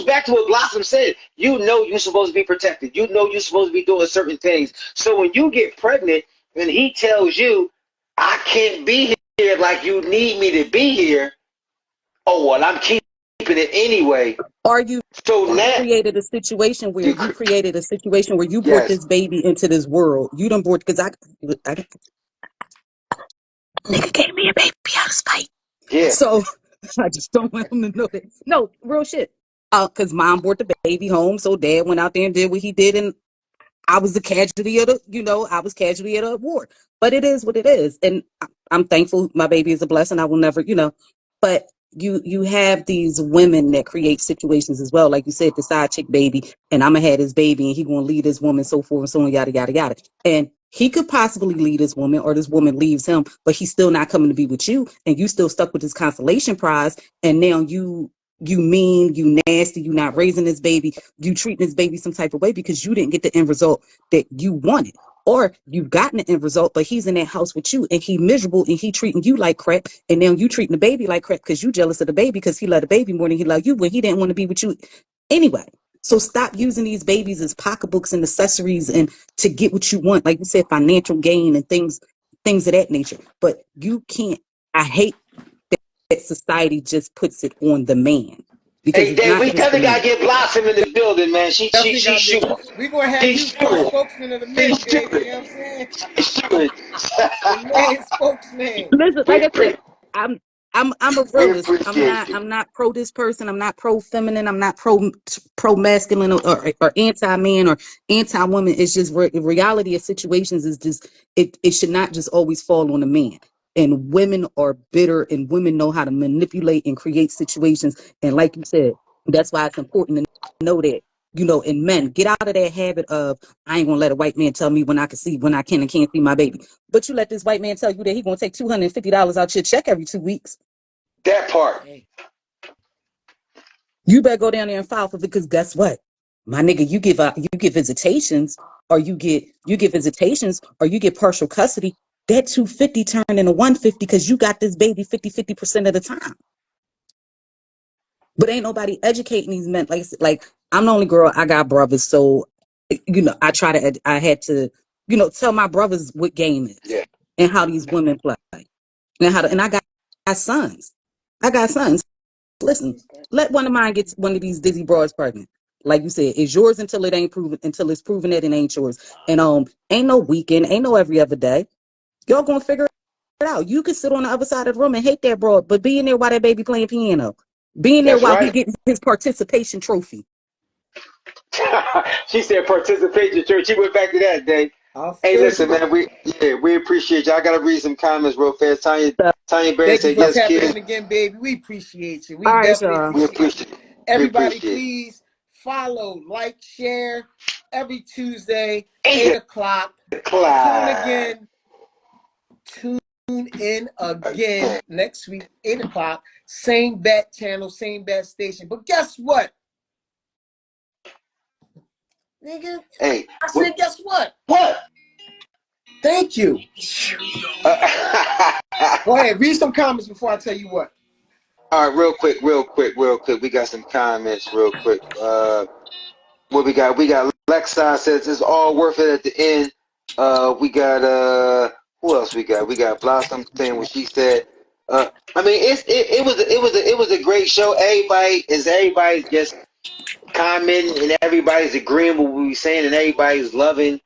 back to what Blossom said. You know you're supposed to be protected. You know you're supposed to be doing certain things. So when you get pregnant and he tells you, "I can't be here like you need me to be here," oh well, I'm keeping it anyway. Or you So now created a situation where you, you brought yes, this baby into this world. You done brought because I nigga gave me a baby out of spite. yeah, So I just don't want him to know that. No, real shit. Because mom brought the baby home, so dad went out there and did what he did, and I was the casualty of the, I was casualty of the war. But it is what it is, and I'm thankful. My baby is a blessing. I will never, But you have these women that create situations as well, like you said, the side chick baby, and I'm gonna have this baby, and he gonna lead this woman, so forth and so on, yada yada yada. And he could possibly lead this woman, or this woman leaves him, but he's still not coming to be with you, and you still stuck with this consolation prize, and now you mean, you nasty, you not raising this baby, you treating this baby some type of way because you didn't get the end result that you wanted. Or you've gotten the end result, but he's in that house with you and he miserable and he treating you like crap. And now you treating the baby like crap because you jealous of the baby because he loved the baby more than he loved you when he didn't want to be with you anyway. So stop using these babies as pocketbooks and accessories and to get what you want. Like you said, financial gain and things of that nature. But you can't, I hate that society just puts it on the man because hey, it's Dave, not we just the definitely gotta man. get Blossom in the building, man. Definitely She's gotta get. shooting. We're gonna have She's you first shooting. spokesman of the men, She's Dave. shooting. You know what I'm saying? She's shooting. The man spokesman. Listen, we like I said, appreciate I'm a we realist. appreciate you. I'm not pro this person. I'm not pro feminine. I'm not pro masculine or anti man or anti woman. It's just reality of situations is just it should not just always fall on the man. And women are bitter, and women know how to manipulate and create situations. And like you said, that's why it's important to know that. And men, get out of that habit of I ain't gonna let a white man tell me when I can and can't see my baby. But you let this white man tell you that he gonna take $250 out your check every 2 weeks. That part. Hey, You better go down there and file for it because guess what, my nigga, you get visitations, or you get partial custody. That 250 turn into 150 because you got this baby 50% of the time. But ain't nobody educating these men. Like I'm the only girl. I got brothers, so I had to tell my brothers what game is Yeah. and how these women play. And I got sons. I got sons. Listen, let one of mine get one of these dizzy broads pregnant. Like you said, it's yours until it's proven that it ain't yours. And ain't no weekend, ain't no every other day. Y'all gonna figure it out. You can sit on the other side of the room and hate that broad, but be in there while that baby playing piano. Be in there That's while he right. getting his participation trophy. She said participation church. She went back to that day. I Hey, feel listen, you. man, we appreciate you. I gotta read some comments real fast. Tanya Barry Thank you said, for yes, tapping kids. in again, baby. We appreciate you. We All right, definitely y'all. We appreciate you. appreciate it. We Everybody, appreciate it. please follow, like, share every Tuesday, 8 8 o'clock. Tune o'clock. again. Tune in again Again. next week, 8 o'clock. Same bat channel, same bat station. But guess what? Nigga, Hey, I said, guess what? what? Thank you. Uh, Go ahead, read some comments before I tell you what. all right, real quick. We got some comments real quick. What we got? We got Lexi says it's all worth it at the end. We got who else we got? We got Blossom saying what she said. I mean it was a great show. Everybody's just commenting and everybody's agreeing with what we're saying and everybody's loving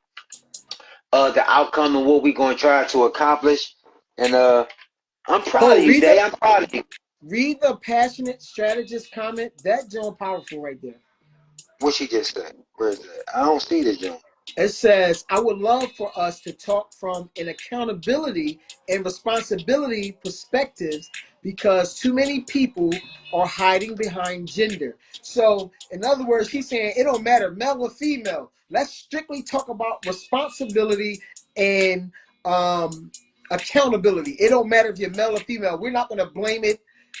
the outcome and what we're going to try to accomplish. And I'm proud Oh, of you, Day. I'm proud of you. read the passionate strategist comment. That Joan powerful right there. What she just said. Where is that? I don't see the Joan. It says, I would love for us to talk from an accountability and responsibility perspectives because too many people are hiding behind gender. So, in other words, he's saying it don't matter, male or female. Let's strictly talk about responsibility and accountability. It don't matter if you're male or female. We're not going to blame it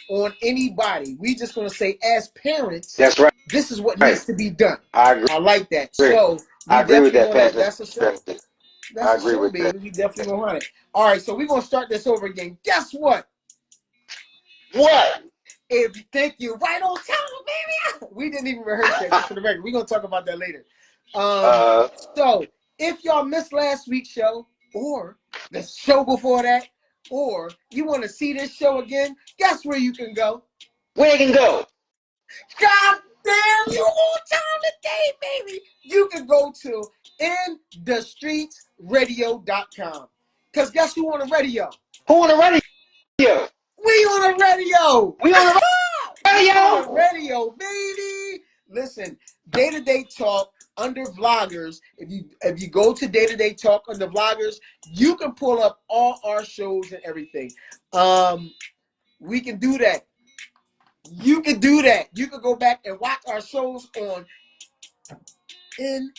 on anybody. We just going to say, as parents, That's right. this is what needs to be done. I agree. I like that. So we I agree with definitely that gonna. passionate That's a show. perspective. That's I a agree show, with that. baby. We definitely gonna hunt it. All right, so we're gonna start this over again. Guess what? What? Thank you. Right on time, baby. We didn't even rehearse that, just for the record. We're gonna talk about that later. So if y'all missed last week's show or the show before that, or you want to see this show again, guess where you can go? Where you can go? God damn, you on time today, baby. You can go to InTheStreetsRadio.com. Because guess who on the radio? Who on the radio? We on the radio. We on the We radio. on the radio, baby. Listen, Day2Day Talk under vloggers. If you go to Day2Day Talk under vloggers, you can pull up all our shows and everything. We can do that. You can do that. You can go back and watch our shows on In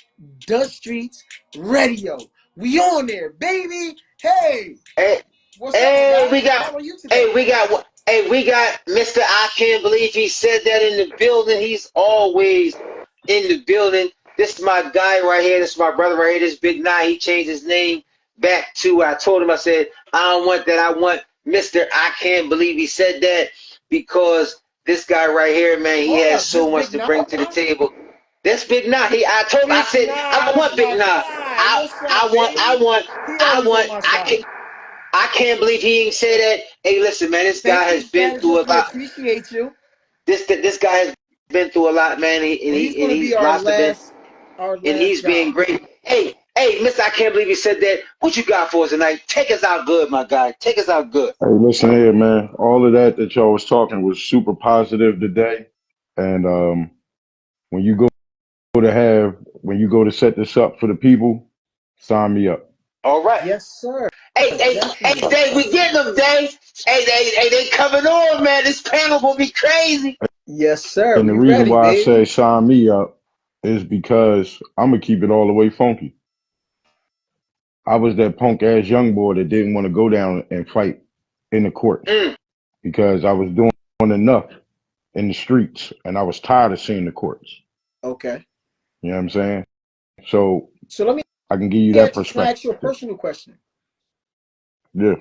the Streets Radio. We on there, baby. Hey, what's up, guys? How are you today? we got Mr. I can't believe he said that in the building. He's always in the building. This is my guy right here. This is my brother right here. This Big Nine. He changed his name back to. I told him. I said I don't want that. I want Mr. I can't believe he said that, because this guy right here, man, he has so much to bring to the table. This Big Nah, I told him, I said, I don't want Big Nah. I can't believe he ain't say that. Hey, listen, man, this guy has been through a lot. Appreciate you. This guy has been through a lot, man. He's being great. Hey, Mister, I can't believe he said that. What you got for us tonight? Take us out good, my guy. Take us out good. Hey, listen here, man. All of that y'all was talking was super positive today. And when you go to set this up for the people, sign me up. All right. Yes, sir. Hey, Dave, we getting them, Dave. Hey, they coming on, man. This panel will be crazy. Yes, sir. And the reason why I say sign me up is because I'm gonna keep it all the way funky. I was that punk ass young boy that didn't want to go down and fight in the courts because I was doing enough in the streets and I was tired of seeing the courts. Okay. You know what I'm saying? So let me. I can give you that perspective. Can I ask you a personal question? Yeah.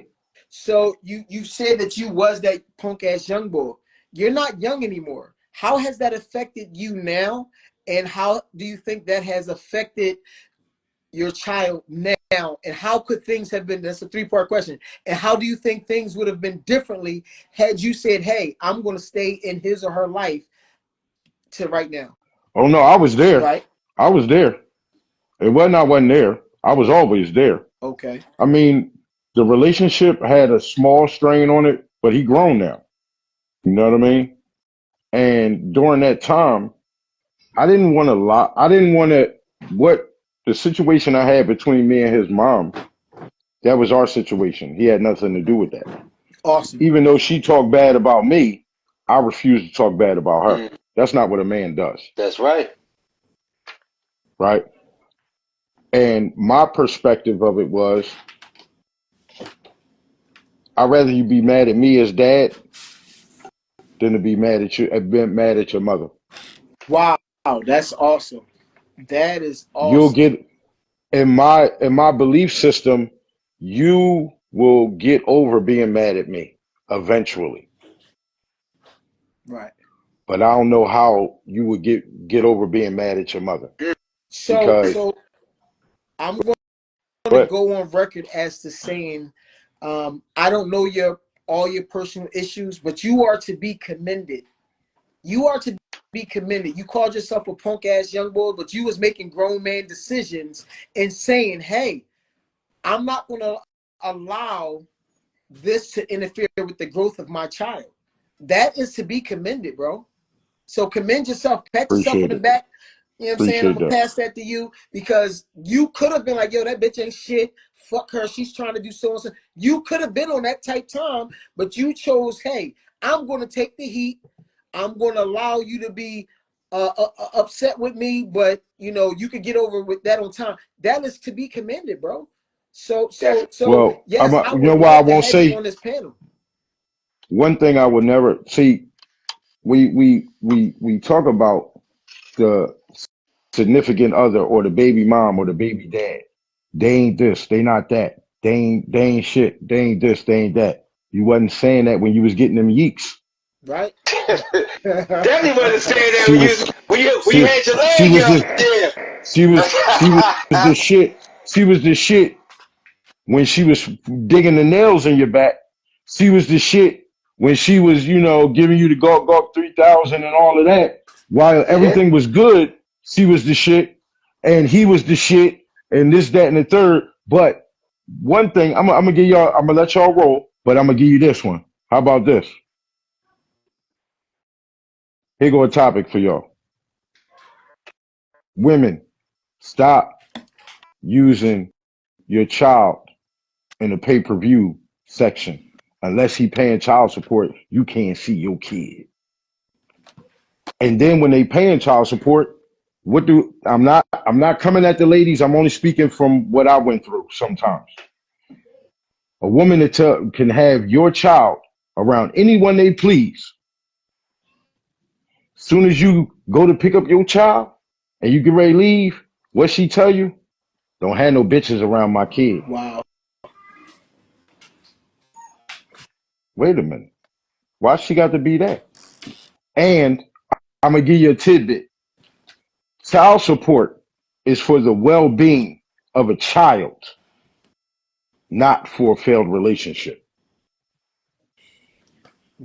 So you said that you was that punk ass young boy. You're not young anymore. How has that affected you now? And how do you think that has affected your child now? And how could things have been? That's a 3-part question. And how do you think things would have been differently had you said, hey, I'm going to stay in his or her life to right now? Oh, no, I was there. Right. I was there. It wasn't I wasn't there. I was always there. Okay. I mean, the relationship had a small strain on it, but he grown now. You know what I mean? And during that time, I didn't want to lie. I didn't want to, what the situation I had between me and his mom, that was our situation. He had nothing to do with that. Awesome. Even though she talked bad about me, I refused to talk bad about her. That's not what a man does. That's right. Right? And my perspective of it was, I'd rather you be mad at me as dad than to be mad at you, mad at your mother. Wow, that's awesome. That is awesome. You'll get in my belief system, you will get over being mad at me eventually. Right. But I don't know how you would get over being mad at your mother. So I'm going to go on record as to saying, I don't know all your personal issues, but you are to be commended. You are to be commended. You called yourself a punk ass young boy, but you was making grown man decisions and saying, hey, I'm not going to allow this to interfere with the growth of my child. That is to be commended, bro. So commend yourself, pat yourself on the back. You know what I'm saying? I'm Appreciate gonna that. pass that to you because you could have been like, yo, that bitch ain't shit. Fuck her. She's trying to do so and so. You could have been on that type time, but you chose, hey, I'm gonna take the heat. I'm gonna allow you to be upset with me, but you know, you could get over with that on time. That is to be commended, bro. So Well, yes, I you would know why I love to won't have you on say this panel. one thing I would never see. We talk about the significant other or the baby mom or the baby dad. They ain't this, they not that. They ain't shit. They ain't this, they ain't that. You wasn't saying that when you was getting them yeeks. Right? Definitely wasn't saying that She was when you she had your she leg was up. the Yeah. she was the shit. She was the shit when she was digging the nails in your back. She was the shit when she was, giving you the Gawk 3000 and all of that. While Yeah. everything was good, she was the shit, and he was the shit, and this, that, and the third. But one thing, I'm gonna give y'all, I'm gonna let y'all roll, but I'm gonna give you this one. How about this? Here go a topic for y'all. Women, stop using your child in the pay-per-view section. Unless he paying child support, you can't see your kid. And then when they paying child support, I'm not coming at the ladies. I'm only speaking from what I went through sometimes. A woman that can have your child around anyone they please. Soon as you go to pick up your child and you get ready to leave, what she tell you? Don't have no bitches around my kid. Wow. Wait a minute. Why she got to be that? And I'm gonna give you a tidbit. Child support is for the well-being of a child, not for a failed relationship.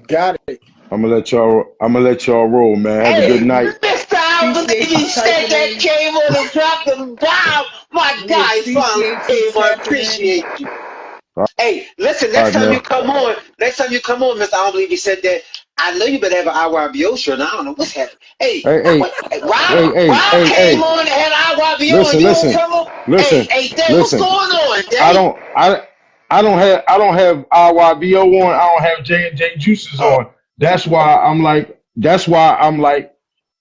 Got it. I'm gonna let y'all roll, man. Have a good Hey, night. Mr. I believe Appreciate you he said typing that in. came on and dropped the bomb. My We guy finally appreciate you came on. tapping in. Appreciate you. Hey, listen, All next right, time you man. come on, Mr. I don't believe he said that. I know you better have an IYBO shirt. I don't know what's happening. Hey, Hey, hey, hey, hey, Rob hey, came hey. on and had an IYBO and Listen, you don't listen, come on. listen, Hey, Day, what's listen. going on, I Day? don't, I, I don't have IYBO on. I don't have J&J juices Oh, on. That's why I'm like,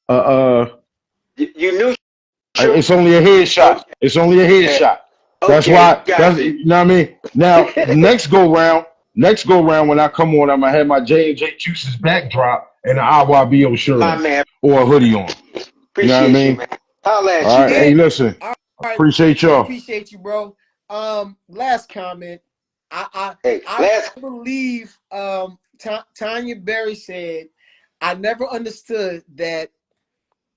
uh, uh, you neutral? it's only a headshot. Okay, It's only a headshot. That's okay, why. got you. You know what I mean. Now, next go round, when I come on, I'm gonna have my J&J juices backdrop and an IYBO shirt My on man, or a hoodie on. You know what I appreciate you, mean? man. Holla at All you, right. man. Hey, Yeah. listen. All right. Appreciate We y'all. appreciate you, bro. Last comment. Hey, I last. believe Tanya Berry said, I never understood that.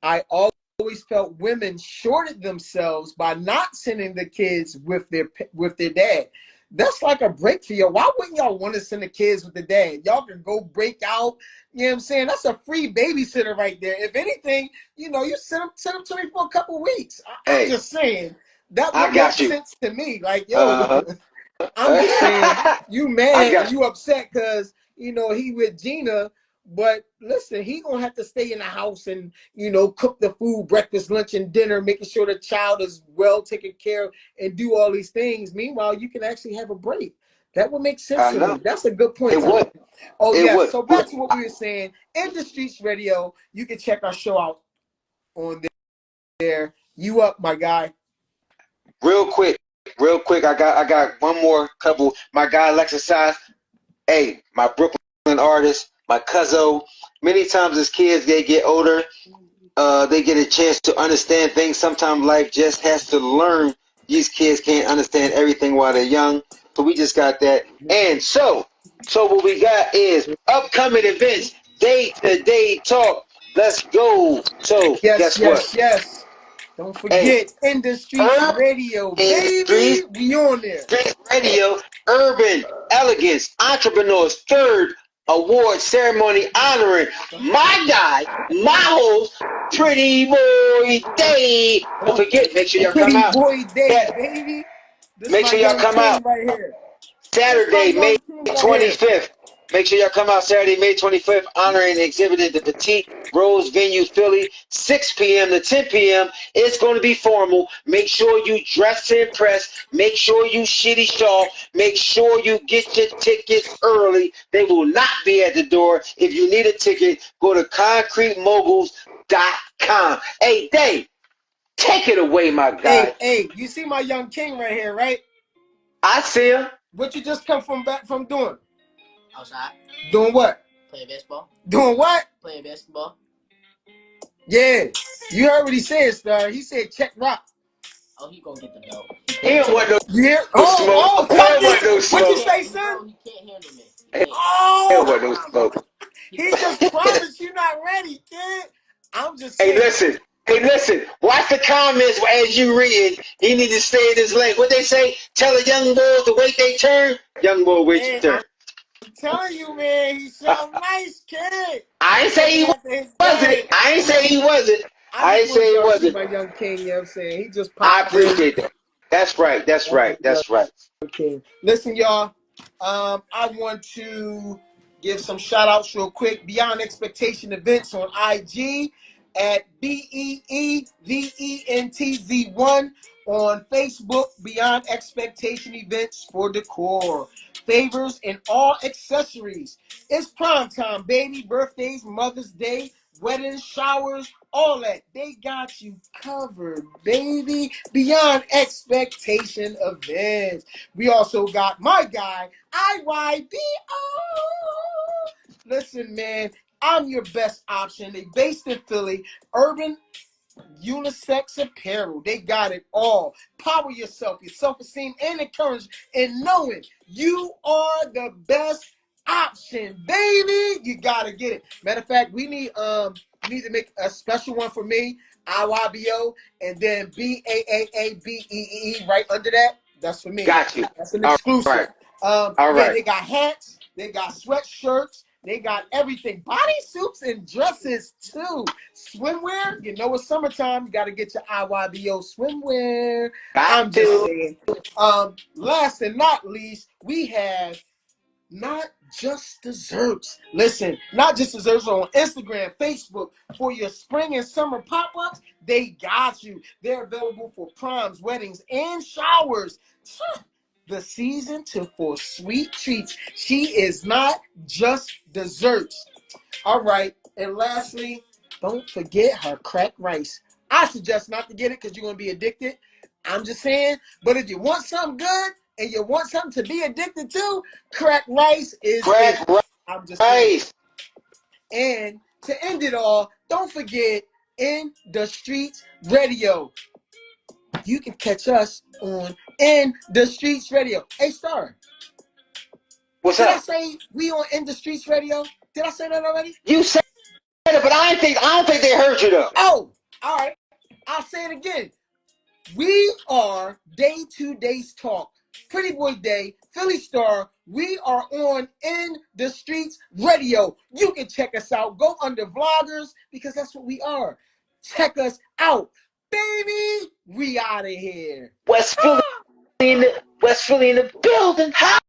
I always felt women shorted themselves by not sending the kids with their dad. That's like a break for you. Why wouldn't y'all want to send the kids with the dad? Y'all can go break out. You know what I'm saying? That's a free babysitter right there. If anything, you send them to me for a couple weeks. I'm Hey, just saying that I would make got you. sense to me. Like, yo, Uh I'm just saying huh. you I mad and got you upset because he with Gina, but listen, he gonna have to stay in the house and cook the food, breakfast, lunch, and dinner, making sure the child is well taken care of and do all these things. Meanwhile, you can actually have a break. That would make you. sense I to know. me. That's a good point, It Tom. would. Oh It yes. would. So back to what we were saying. In the Streets Radio, you can check our show out on there. You up, my guy? Real quick. Real quick. I got one more couple. My guy Alexis. Hey, my Brooklyn artist, my cousin. Many times as kids, they get older, they get a chance to understand things. Sometimes life just has to learn. These kids can't understand everything while they're young. So we just got that. And so what we got is upcoming events, day-to-day talk. Let's go. So Yes, guess what? yes, yes. Don't Hey, forget In the Streets Herb Radio, Industries baby. We on there. Street Radio Urban Elegance Entrepreneurs Third Award Ceremony honoring my guy, my host, Pretty Boy Day. Don't forget, make sure y'all come Pretty out. Boy Day, That, baby. This make my sure y'all young come out king right here. This my Saturday, May young king right here. 25th. Make sure y'all come out Saturday, May 25th, honoring and exhibiting the Petite Rose Venue, Philly, 6 p.m. to 10 p.m. It's going to be formal. Make sure you dress to impress. Make sure you shitty shawl. Make sure you get your tickets early. They will not be at the door. If you need a ticket, go to concretemoguls.com. Hey, Dave, take it away, my guy. Hey, you see my young king right here, right? I see him. What you just come back from doing? Outside. Doing what? Playing basketball. Doing what? Playing basketball. Yeah. You heard what he said, Star. He said check rock. Oh, he gonna get the belt. He don't want no smoke. Oh, he don't want no smoke. What you say, son? He can't handle me. He don't want no smoke. He just promised you not ready, kid. I'm just saying. Hey, listen. Watch the comments as you read. He need to stay in his lane. What they say? Tell a young boy to wait their turn. Young boy, wait your turn. I'm telling you, man, he's so nice, kid. I ain't say he wasn't. I ain't say he wasn't. I ain't say he wasn't. My young king, you know what I'm saying? He just popped. I appreciate that. That's right. Okay. Listen, y'all. I want to give some shout outs real quick. Beyond Expectation Events on IG at BEEVENTZ1, on Facebook, Beyond Expectation Events for Decor, favors, and all accessories. It's prime time, baby. Birthdays, Mother's Day, weddings, showers, all that. They got you covered, baby. Beyond Expectation Events. We also got my guy, IYBO. Listen, man, I'm your best option. They based in Philly, urban unisex apparel. They got it all. Power yourself, your self-esteem, and encourage in knowing you are the best option, baby. You gotta get it. Matter of fact, we need to make a special one for me, IYBO, and then BAAABEE right under that. That's for me. Got you. That's an exclusive. All right. They got hats, they got sweatshirts, they got everything. Bodysuits and dresses too. Swimwear, you know it's summertime. You got to get your IYBO swimwear. I'm just saying. Last and not least, we have Not Just Desserts. Listen, Not Just Desserts on Instagram, Facebook for your spring and summer pop-ups. They got you. They're available for proms, weddings, and showers. The season for sweet treats. She is not just desserts. All right. And lastly, don't forget her cracked rice. I suggest not to get it because you're going to be addicted. I'm just saying. But if you want something good and you want something to be addicted to, cracked rice is it. I'm just saying. And to end it all, don't forget In the Streets Radio. You can catch us on In the Streets Radio. Hey, Star. What's up? Did I say we on In the Streets Radio? Did I say that already? You said it, but I don't think they heard you though. Oh, all right. I'll say it again. We are Day2Day Talk, Pretty Boy Day, Philly Star. We are on In the Streets Radio. You can check us out. Go under vloggers because that's what we are. Check us out, baby. We out of here. West Philly in the building.